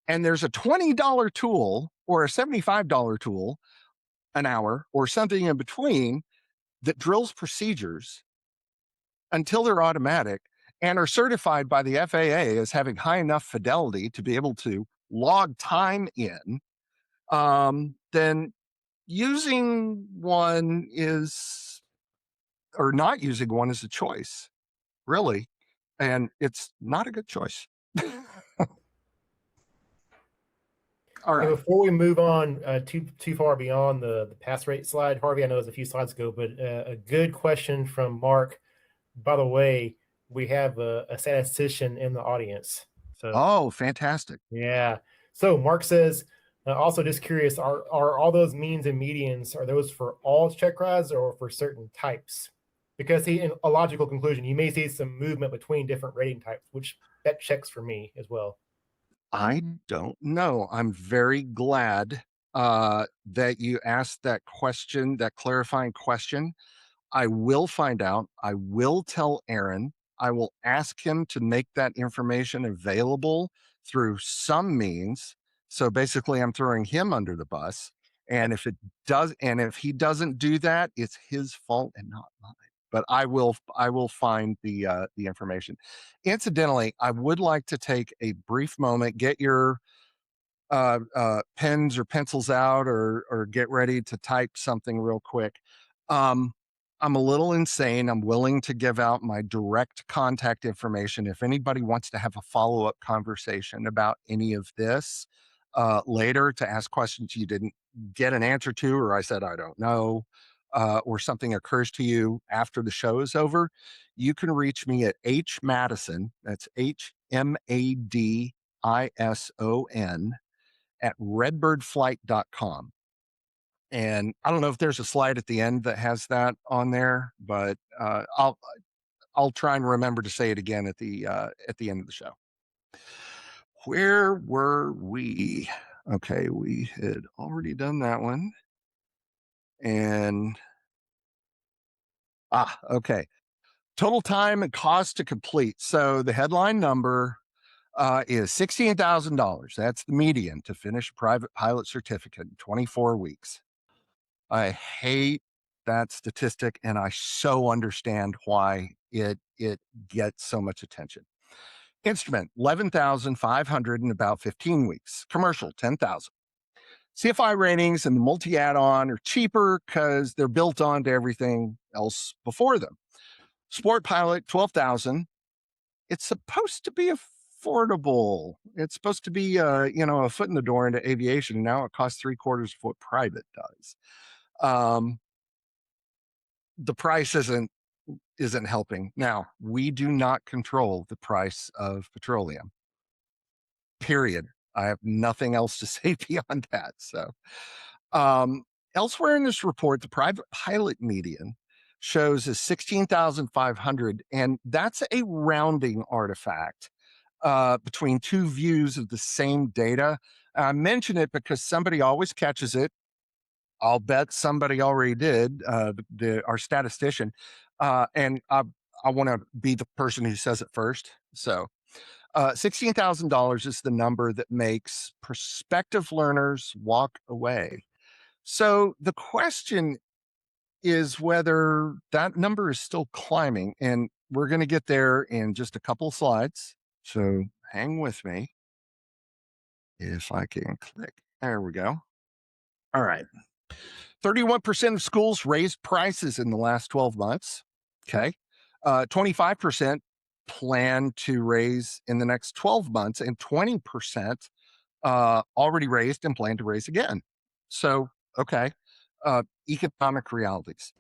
and there's a $20 tool or a $75 tool an hour or something in between that drills procedures until they're automatic and are certified by the FAA as having high enough fidelity to be able to log time in, then using one is, or not using one is a choice, really. And it's not a good choice. All right. And before we move on too far beyond the pass rate slide, Harvey, I know it's a few slides ago, but a good question from Mark. By the way, we have a statistician in the audience. So, oh, fantastic. Yeah. So Mark says, also just curious, are all those means and medians, are those for all check rides or for certain types? Because in a logical conclusion, you may see some movement between different rating types, which that checks for me as well. I don't know. I'm very glad that you asked that question, that clarifying question. I will find out. I will tell Aaron. I will ask him to make that information available through some means. So basically, I'm throwing him under the bus. And if he doesn't do that, it's his fault and not mine. But I will find the information. Incidentally, I would like to take a brief moment, get your pens or pencils out, or get ready to type something real quick. I'm a little insane. I'm willing to give out my direct contact information if anybody wants to have a follow-up conversation about any of this later, to ask questions you didn't get an answer to, or I said I don't know, or something occurs to you after the show is over. You can reach me at hmadison, that's HMADISON, at redbirdflight.com. And I don't know if there's a slide at the end that has that on there, but I'll try and remember to say it again at the end of the show. Where were we? Okay, we had already done that one. And okay. Total time and cost to complete. So the headline number is $16,000. That's the median to finish a private pilot certificate in 24 weeks. I hate that statistic, and I so understand why it gets so much attention. Instrument, 11,500 in about 15 weeks. Commercial, 10,000. CFI ratings and the multi add-on are cheaper because they're built onto everything else before them. Sport pilot, 12,000. It's supposed to be affordable. It's supposed to be a foot in the door into aviation, and now it costs 3/4 of what private does. The price isn't helping. Now, we do not control the price of petroleum. Period. I have nothing else to say beyond that. So, elsewhere in this report, the private pilot median shows is 16,500, and that's a rounding artifact between two views of the same data. I mention it because somebody always catches it. I'll bet somebody already did, our statistician. And I want to be the person who says it first. So $16,000 is the number that makes prospective learners walk away. So the question is whether that number is still climbing. And we're going to get there in just a couple of slides. So hang with me. If I can click. There we go. All right. 31% of schools raised prices in the last 12 months. Okay. 25% plan to raise in the next 12 months, and 20% already raised and plan to raise again. So, okay, economic realities.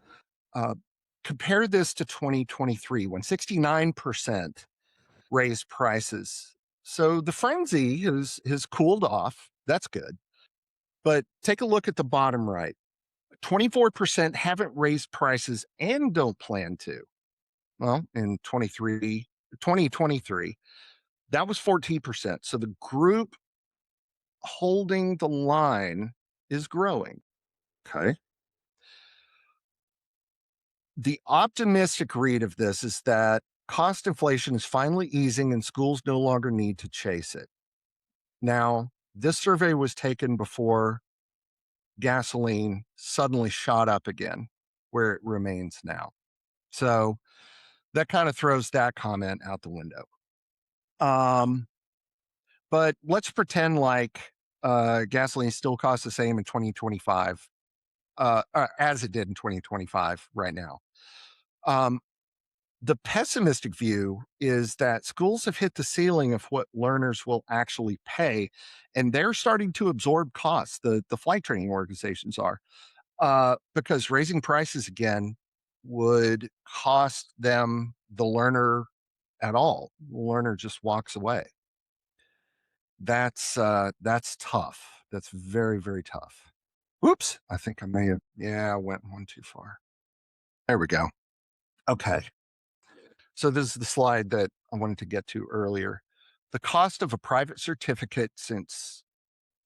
Uh, Compare this to 2023 when 69% raised prices. So the frenzy has cooled off. That's good. But take a look at the bottom right. 24% haven't raised prices and don't plan to. Well, in 2023, that was 14%. So the group holding the line is growing. Okay. The optimistic read of this is that cost inflation is finally easing and schools no longer need to chase it. Now, this survey was taken before gasoline suddenly shot up again, where it remains now. So that kind of throws that comment out the window. But let's pretend like gasoline still costs the same in 2025 as it did in 2025 right now. The pessimistic view is that schools have hit the ceiling of what learners will actually pay, and they're starting to absorb costs. The flight training organizations are, because raising prices again would cost them the learner at all. The learner just walks away. That's tough. That's very, very tough. Whoops! I think I may have. Yeah, I went one too far. There we go. Okay. So this is the slide that I wanted to get to earlier. The cost of a private certificate since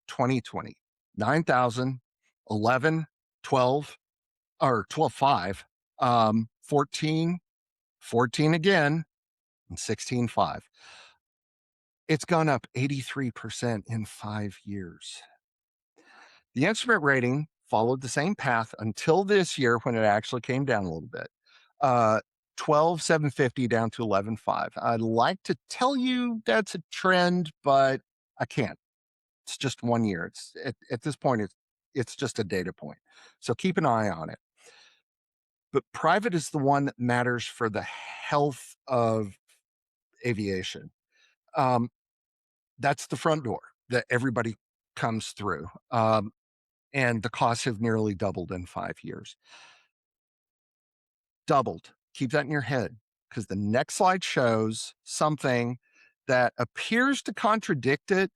2020, 9,000, 11, 12, or 12.5, 14, 14 again, and 16.5. It's gone up 83% in 5 years. The instrument rating followed the same path until this year when it actually came down a little bit. 12,750 down to 11,500. I'd like to tell you that's a trend, but I can't. It's just 1 year. It's at this point, it's just a data point. So keep an eye on it. But private is the one that matters for the health of aviation. That's the front door that everybody comes through. And the costs have nearly doubled in 5 years. Doubled. Keep that in your head, because the next slide shows something that appears to contradict it.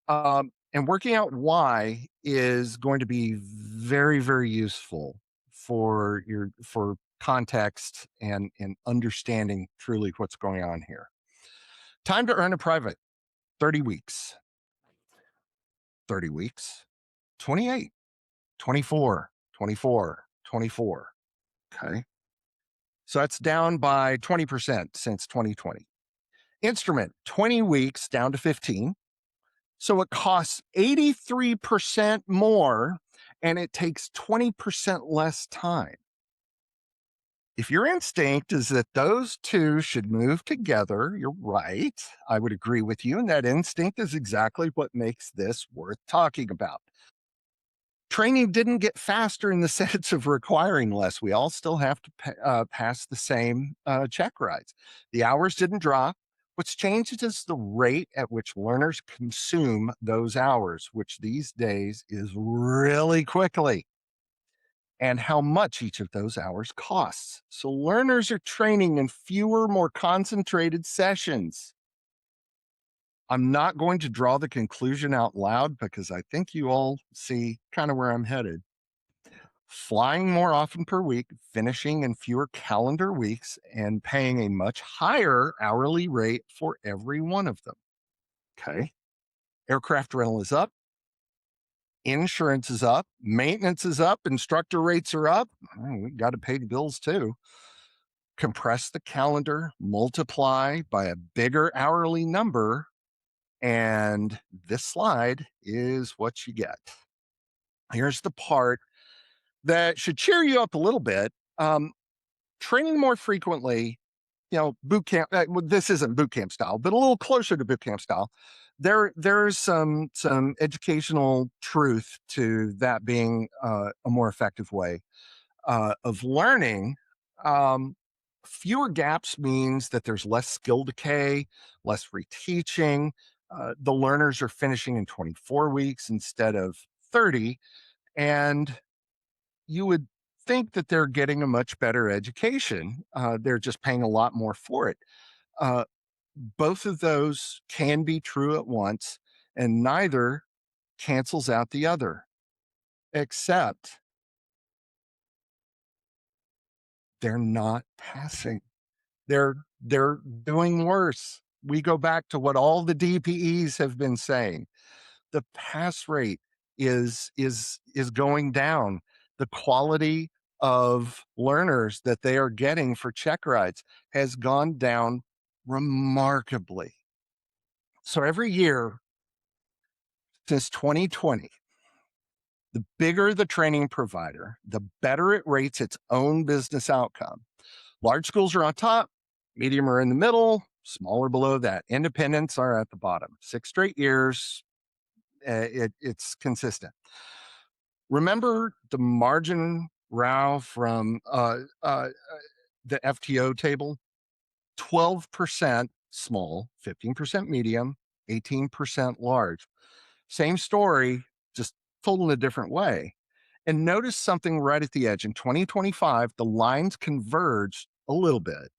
And working out why is going to be very, very useful for context and understanding truly what's going on here. Time to earn a private, 30 weeks. 30 weeks, 28, 24, 24, 24. Okay. So that's down by 20% since 2020. Instrument, 20 weeks down to 15. So it costs 83% more and it takes 20% less time. If your instinct is that those two should move together, you're right. I would agree with you. And that instinct is exactly what makes this worth talking about. Training didn't get faster in the sense of requiring less. We all still have to pass the same check rides. The hours didn't drop. What's changed is the rate at which learners consume those hours, which these days is really quickly, and how much each of those hours costs. So learners are training in fewer, more concentrated sessions. I'm not going to draw the conclusion out loud because I think you all see kind of where I'm headed. Flying more often per week, finishing in fewer calendar weeks, and paying a much higher hourly rate for every one of them. Okay. Aircraft rental is up. Insurance is up. Maintenance is up. Instructor rates are up. We got to pay the bills too. Compress the calendar, multiply by a bigger hourly number, and this slide is what you get. Here's the part that should cheer you up a little bit. Training more frequently, boot camp. Well, this isn't boot camp style, but a little closer to boot camp style. There's some educational truth to that being a more effective way of learning. Fewer gaps means that there's less skill decay, less reteaching. The learners are finishing in 24 weeks instead of 30. And you would think that they're getting a much better education. They're just paying a lot more for it. Uh, both of those can be true at once, and neither cancels out the other, except they're not passing. They're doing worse. We go back to what all the DPEs have been saying. The pass rate is going down. The quality of learners that they are getting for check rides has gone down remarkably. So every year since 2020, the bigger the training provider, the better it rates its own business outcome. Large schools are on top, medium are in the middle, smaller below that. Independents are at the bottom. 6 straight years, it's consistent. Remember the margin row from the FTO table? 12% small, 15% medium, 18% large. Same story, just told in a different way. And notice something right at the edge. In 2025, the lines converged a little bit.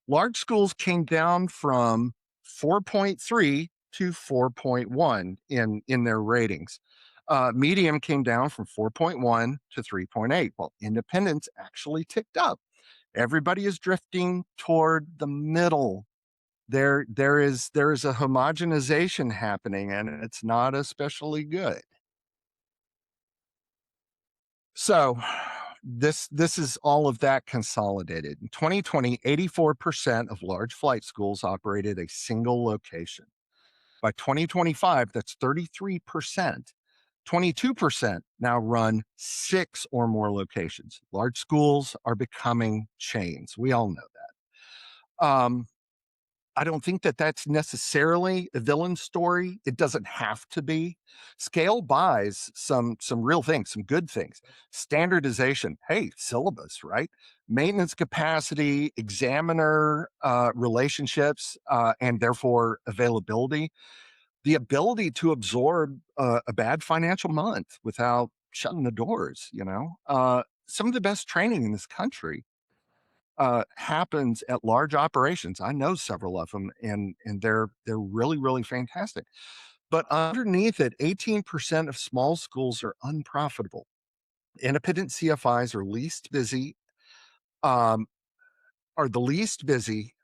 Large schools came down from 4.3 to 4.1 in their ratings. Medium came down from 4.1 to 3.8. Well, independents actually ticked up. Everybody is drifting toward the middle. There is a homogenization happening, and it's not especially good. So this is all of that consolidated. In 2020, 84% of large flight schools operated a single location. By 2025, that's 33%. 22% now run 6 or more locations. Large schools are becoming chains. We all know that. I don't think that that's necessarily a villain story. It doesn't have to be. Scale buys some real things, some good things. Standardization, hey, syllabus, right? Maintenance capacity, examiner relationships, and therefore availability. The ability to absorb a bad financial month without shutting the doors. Some of the best training in this country happens at large operations. I know several of them, and they're really, really fantastic. But underneath it, 18% of small schools are unprofitable. Independent CFIs are least busy, um, are the least busy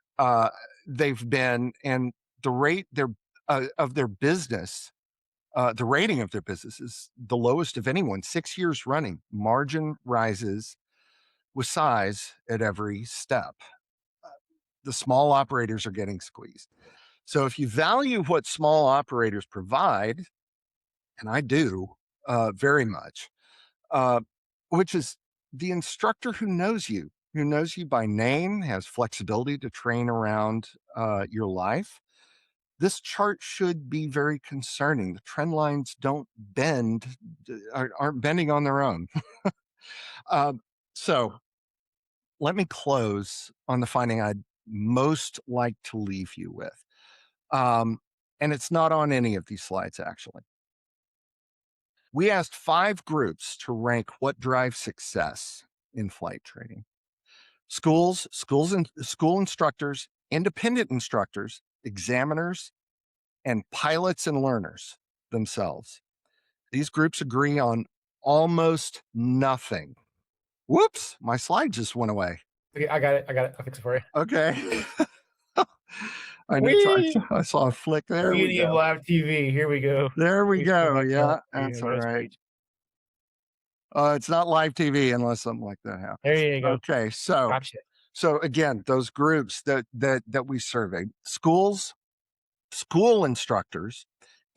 they've been, and the rate of their business, the rating of their business is the lowest of anyone. 6 years running. Margin rises with size at every step. The small operators are getting squeezed. So if you value what small operators provide, and I do very much, uh, which is the instructor who knows you by name, has flexibility to train around your life. This chart should be very concerning. The trend lines don't bend, aren't bending on their own. um, so let me close on the finding I'd most like to leave you with. And it's not on any of these slides, actually. We asked 5 groups to rank what drives success in flight training. School instructors, independent instructors, examiners, and pilots and learners themselves. These groups agree on almost nothing. Whoops, my slide just went away. Okay, I got it. I'll fix it for you. Okay. I know. Whee! I saw a flick. There we Beauty of go. live TV. Here we go. There we Let me share go. my Yeah, screen that's and all go to right. speech. It's not live TV unless something like that There happens. you go. Okay, so Gotcha. again, those groups that we surveyed: schools, school instructors,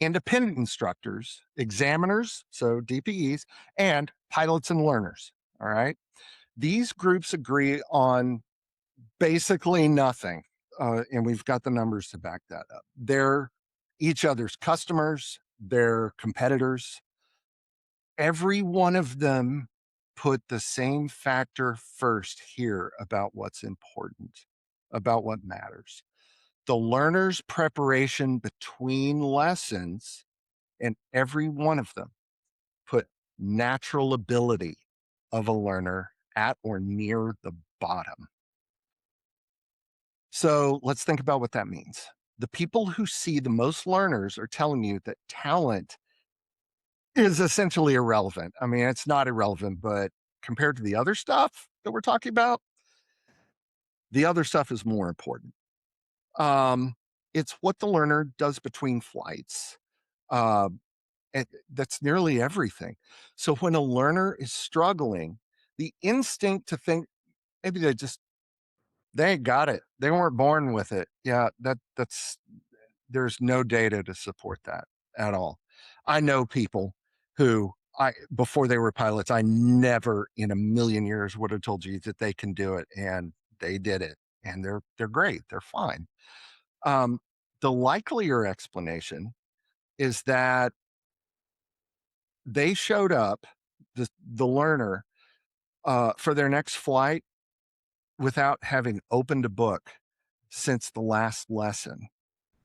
independent instructors, examiners, so DPEs, and pilots and learners. All right, these groups agree on basically nothing, and we've got the numbers to back that up. They're each other's customers, they're competitors. Every one of them put the same factor first here about what's important, about what matters. The learner's preparation between lessons, and every one of them put natural ability of a learner at or near the bottom. So let's think about what that means. The people who see the most learners are telling you that talent is essentially irrelevant. I mean, it's not irrelevant, but compared to the other stuff that we're talking about, the other stuff is more important. It's what the learner does between flights. Uh, and that's nearly everything. So when a learner is struggling, the instinct to think maybe they ain't got it. They weren't born with it. Yeah, that's there's no data to support that at all. I know people who before they were pilots, I never in a million years would have told you that they can do it, and they did it, and they're great. They're fine. The likelier explanation is that they showed up, the learner, for their next flight without having opened a book since the last lesson.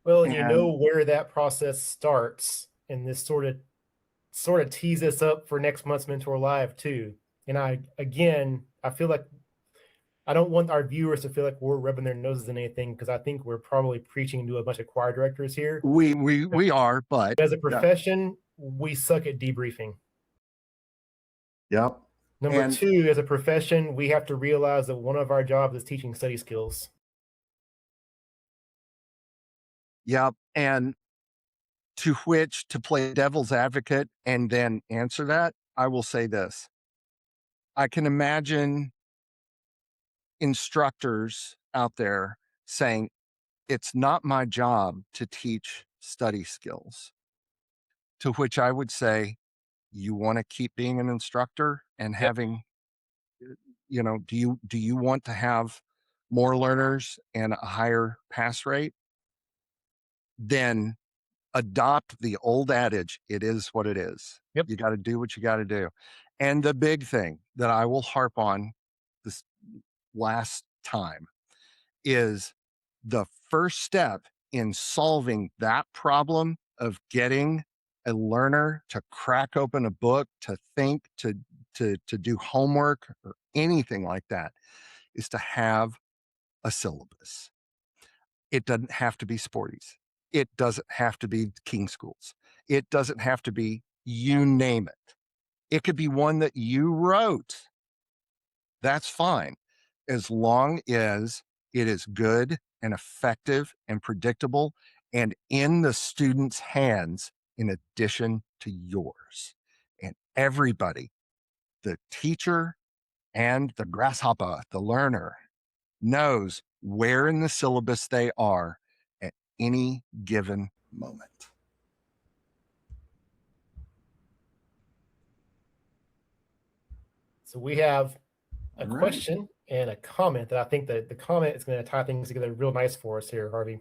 Well, and you know where that process starts, and this sort of tees us up for next month's Mentor Live too. And I feel like I don't want our viewers to feel like we're rubbing their noses in anything, because I think we're probably preaching to a bunch of choir directors here. We are, but as a profession, we suck at debriefing. Yep. Number two, as a profession, we have to realize that one of our jobs is teaching study skills. Yep. And to which, to play devil's advocate and then answer that, I will say this. I can imagine instructors out there saying, it's not my job to teach study skills. To which I would say, you want to keep being an instructor and having, do you want to have more learners and a higher pass rate? Then adopt the old adage, it is what it is. Yep. You got to do what you got to do. And the big thing that I will harp on this last time is the first step in solving that problem of getting a learner to crack open a book, to think, to do homework or anything like that, is to have a syllabus. It doesn't have to be Sporties. It doesn't have to be King Schools. It doesn't have to be, you name it. It could be one that you wrote. That's fine, as long as it is good and effective and predictable and in the student's hands in addition to yours. And everybody, the teacher and the grasshopper, the learner, knows where in the syllabus they are at any given moment. So we have a question and a comment that I think that the comment is going to tie things together real nice for us here, Harvey.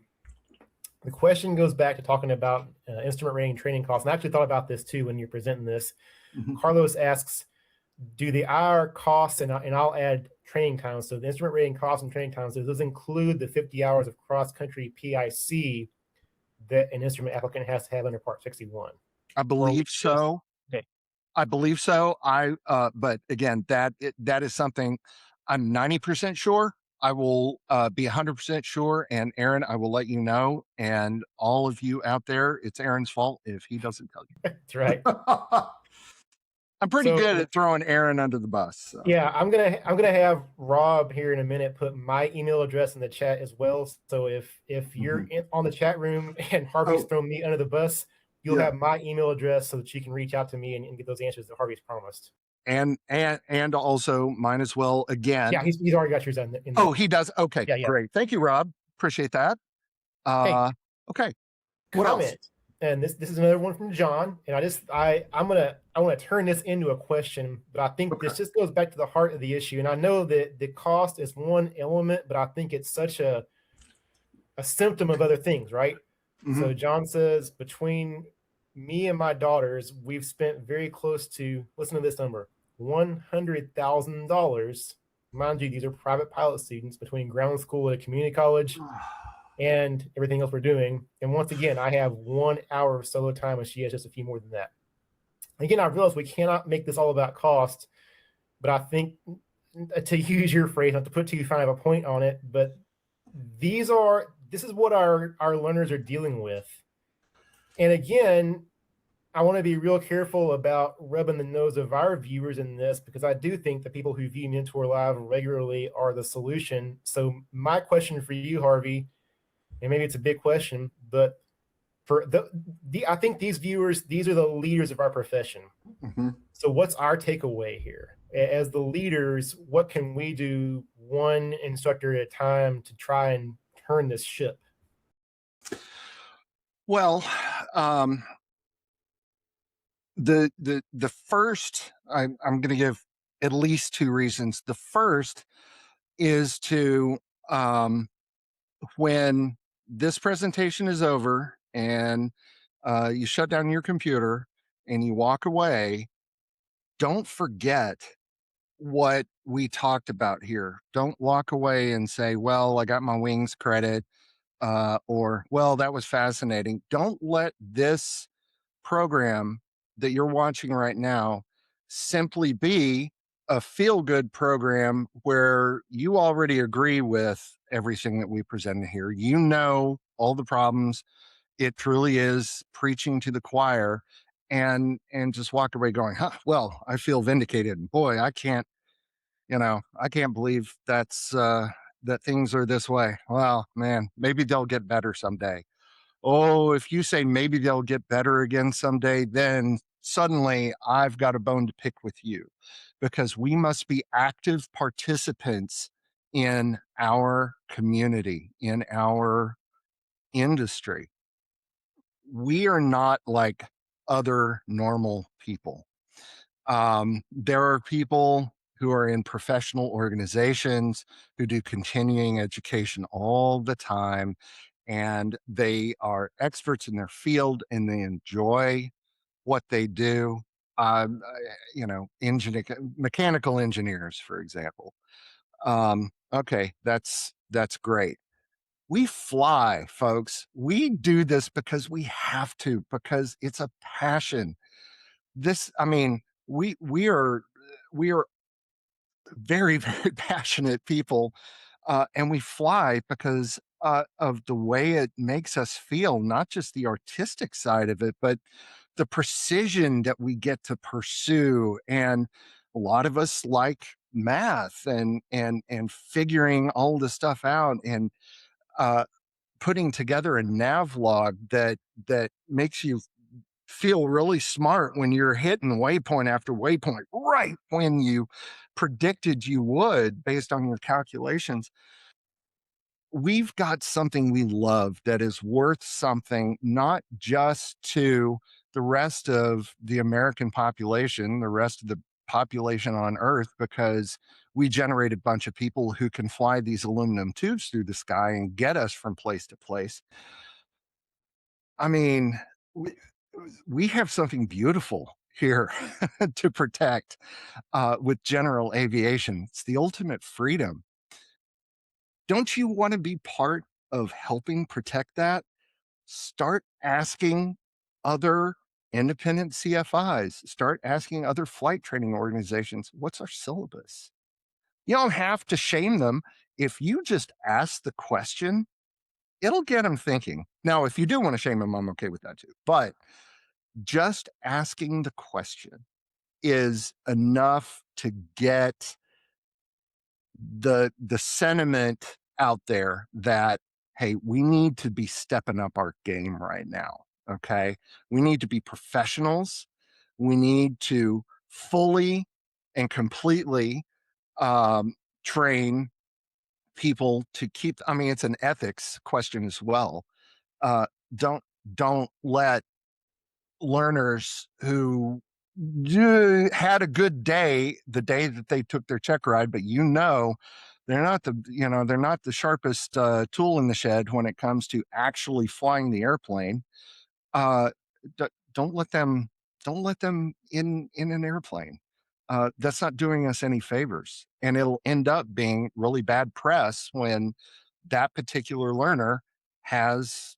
The question goes back to talking about instrument rating training costs. And I actually thought about this too when you're presenting this. Mm-hmm. Carlos asks, do the IR costs, and I'll add training times, so the instrument rating costs and training times, does those include the 50 hours of cross-country PIC that an instrument applicant has to have under Part 61? I believe so. Okay. I believe so. But again, that is something I'm 90% sure. I will be 100% sure. And Aaron, I will let you know. And all of you out there, it's Aaron's fault if he doesn't tell you. That's right. I'm pretty good at throwing Aaron under the bus. So. Yeah, I'm gonna have Rob here in a minute put my email address in the chat as well. So if you're on the chat room and Harvey's thrown me under the bus, you'll have my email address so that you can reach out to me and get those answers that Harvey's promised. And also mine as well. Again. Yeah, he's already got yours in. Oh, he does. Okay, yeah. Great. Thank you, Rob. Appreciate that. Okay. What comment. else? And this is another one from John. And I want to turn this into a question, but I think this just goes back to the heart of the issue. And I know that the cost is one element, but I think it's such a symptom of other things, right? Mm-hmm. So John says, between me and my daughters, we've spent very close to, listen to this number, $100,000. Mind you, these are private pilot students between ground school at a community college and everything else we're doing. And once again, I have 1 hour of solo time, and she has just a few more than that. Again, I realize we cannot make this all about cost, but I think, to use your phrase, not to put too fine of a point on it, but this is what our learners are dealing with. And again, I want to be real careful about rubbing the nose of our viewers in this, because I do think the people who view MentorLIVE regularly are the solution. So my question for you, Harvey, and maybe it's a big question, but for I think these viewers, these are the leaders of our profession. Mm-hmm. So what's our takeaway here? As the leaders, what can we do one instructor at a time to try and turn this ship? Well, the first, I'm going to give at least two reasons. The first is to, when this presentation is over and you shut down your computer and you walk away, don't forget what we talked about here. Don't walk away and say, well, I got my wings credit, or, well, that was fascinating. Don't let this program that you're watching right now simply be a feel good program where you already agree with everything that we presented here. You know all the problems. It truly is preaching to the choir, and just walk away going, huh, well, I feel vindicated. And boy, I can't believe that things are this way. Well, man, maybe they'll get better someday. Oh, if you say maybe they'll get better again someday, then suddenly I've got a bone to pick with you, because we must be active participants in our community, in our industry. We are not like other normal people. There are people who are in professional organizations who do continuing education all the time, and they are experts in their field and they enjoy what they do. Mechanical engineers, for example. Okay, that's great. We fly, folks. We do this because we have to, because it's a passion. I mean, we are very, very passionate people, and we fly because of the way it makes us feel, not just the artistic side of it, but the precision that we get to pursue. And a lot of us like math and figuring all the stuff out, and uh, putting together a nav log that makes you feel really smart when you're hitting waypoint after waypoint right when you predicted you would based on your calculations. We've got something we love that is worth something, not just to the rest of the American population, the rest of the population on Earth, because we generate a bunch of people who can fly these aluminum tubes through the sky and get us from place to place. I mean, we, we have something beautiful here to protect with general aviation. It's the ultimate freedom. Don't you want to be part of helping protect that? Start asking other independent CFIs, start asking other flight training organizations, what's our syllabus? You don't have to shame them. If you just ask the question, it'll get them thinking. Now, if you do want to shame them, I'm okay with that too. But just asking the question is enough to get the sentiment out there that, hey, we need to be stepping up our game right now. Okay, we need to be professionals. We need to fully and completely train people to keep. I mean, it's an ethics question as well. uh, don't don't let learners who had a good day the day that they took their check ride, but they're not the sharpest tool in the shed when it comes to actually flying the airplane. uh, don't let them in an airplane. that's not doing us any favors. And it'll end up being really bad press when that particular learner has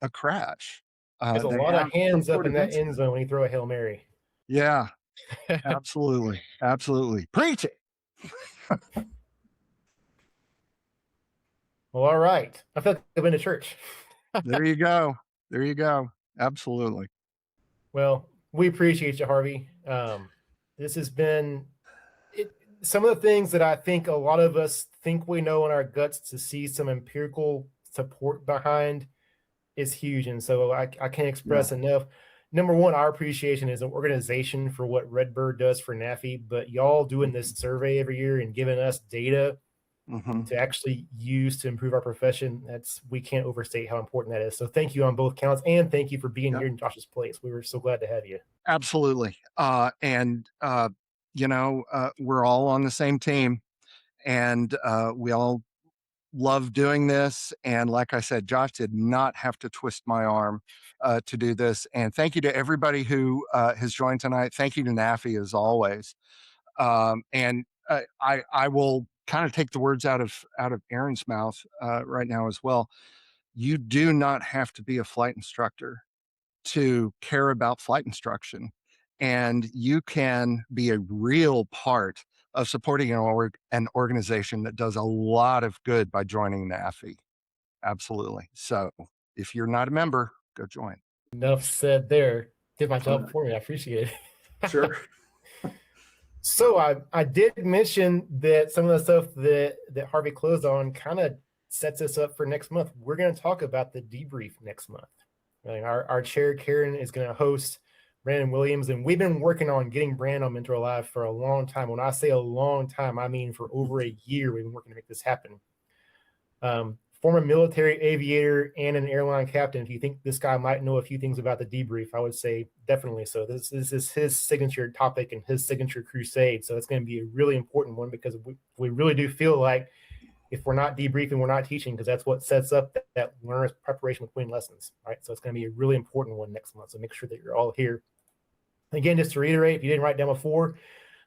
a crash. There's a They lot of have some hands up sort in of that end incident. zone when you throw a Hail Mary. Yeah, absolutely. Absolutely. Preach it. Well, all right. I feel like I've been to church. There you go. There you go. Absolutely. Well, we appreciate you, Harvey. This has been some of the things that I think a lot of us think we know in our guts. To see some empirical support behind is huge. And so I can't express enough. Number one, our appreciation as an organization for what Redbird does for NAFI, but y'all doing this survey every year and giving us data to actually use to improve our profession. We can't overstate how important that is. So thank you on both counts, and thank you for being here in Josh's place. We were so glad to have you. Absolutely. We're all on the same team, and we all love doing this. And like I said, Josh did not have to twist my arm to do this. And thank you to everybody who has joined tonight. Thank you to NAFI as always. I will kind of take the words out of Aaron's mouth right now as well. You do not have to be a flight instructor to care about flight instruction, and you can be a real part of supporting an organization that does a lot of good by joining NAFI. Absolutely. So if you're not a member, go join. Enough said there. Did my job for me. I appreciate it. Sure. So I did mention that some of the stuff that Harvey closed on kind of sets us up for next month. We're going to talk about the debrief next month. Our chair, Karen, is going to host Brandon Williams, and we've been working on getting Brandon on MentorLIVE for a long time. When I say a long time, I mean for over a year we've been working to make this happen. Former military aviator and an airline captain. If you think this guy might know a few things about the debrief, I would say definitely so. This is his signature topic and his signature crusade. So it's going to be a really important one, because we really do feel like if we're not debriefing, we're not teaching, because that's what sets up that learner's preparation between lessons, right? So it's going to be a really important one next month. So make sure that you're all here. Again, just to reiterate, if you didn't write down before,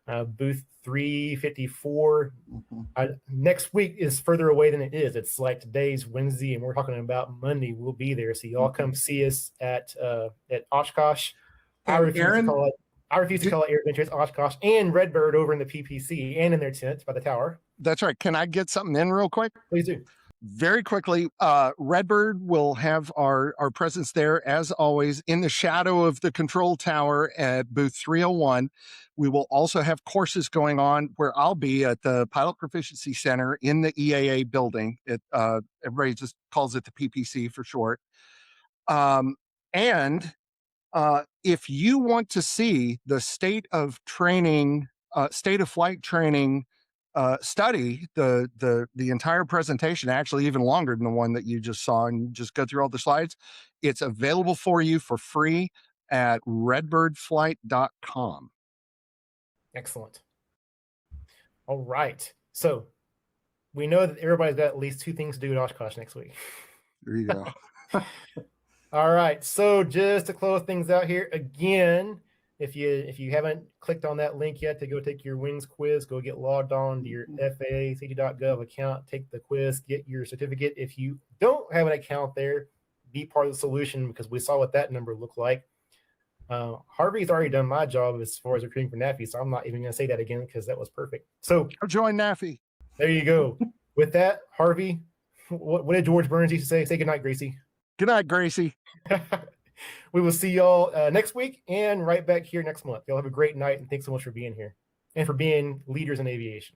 booth 354. Next week is further away than it is. It's like today's Wednesday, and we're talking about Monday. We'll be there. So y'all come see us at Oshkosh. I refuse to call it Air Adventure. It's Oshkosh and Redbird over in the PPC and in their tent by the tower. That's right. Can I get something in real quick? Please do. Very quickly, Redbird will have our presence there, as always, in the shadow of the control tower at booth 301. We will also have courses going on where I'll be at the Pilot Proficiency Center in the EAA building. Everybody just calls it the PPC for short. If you want to see the state of flight training study, the entire presentation, actually even longer than the one that you just saw, and you just go through all the slides, it's available for you for free at redbirdflight.com. Excellent. All right. So we know that everybody's got at least 2 things to do at Oshkosh next week. There you go. All right. So just to close things out here, again, if you haven't clicked on that link yet to go take your wings quiz, go get logged on to your FAA-safety.gov account, take the quiz, get your certificate. If you don't have an account there, be part of the solution, because we saw what that number looked like. Harvey's already done my job as far as recruiting for NAFI, so I'm not even going to say that again, because that was perfect. So join NAFI. There you go. With that, Harvey, what did George Burns used to say? Say goodnight, Gracie. Good night, Gracie. We will see y'all next week and right back here next month. Y'all have a great night, and thanks so much for being here and for being leaders in aviation.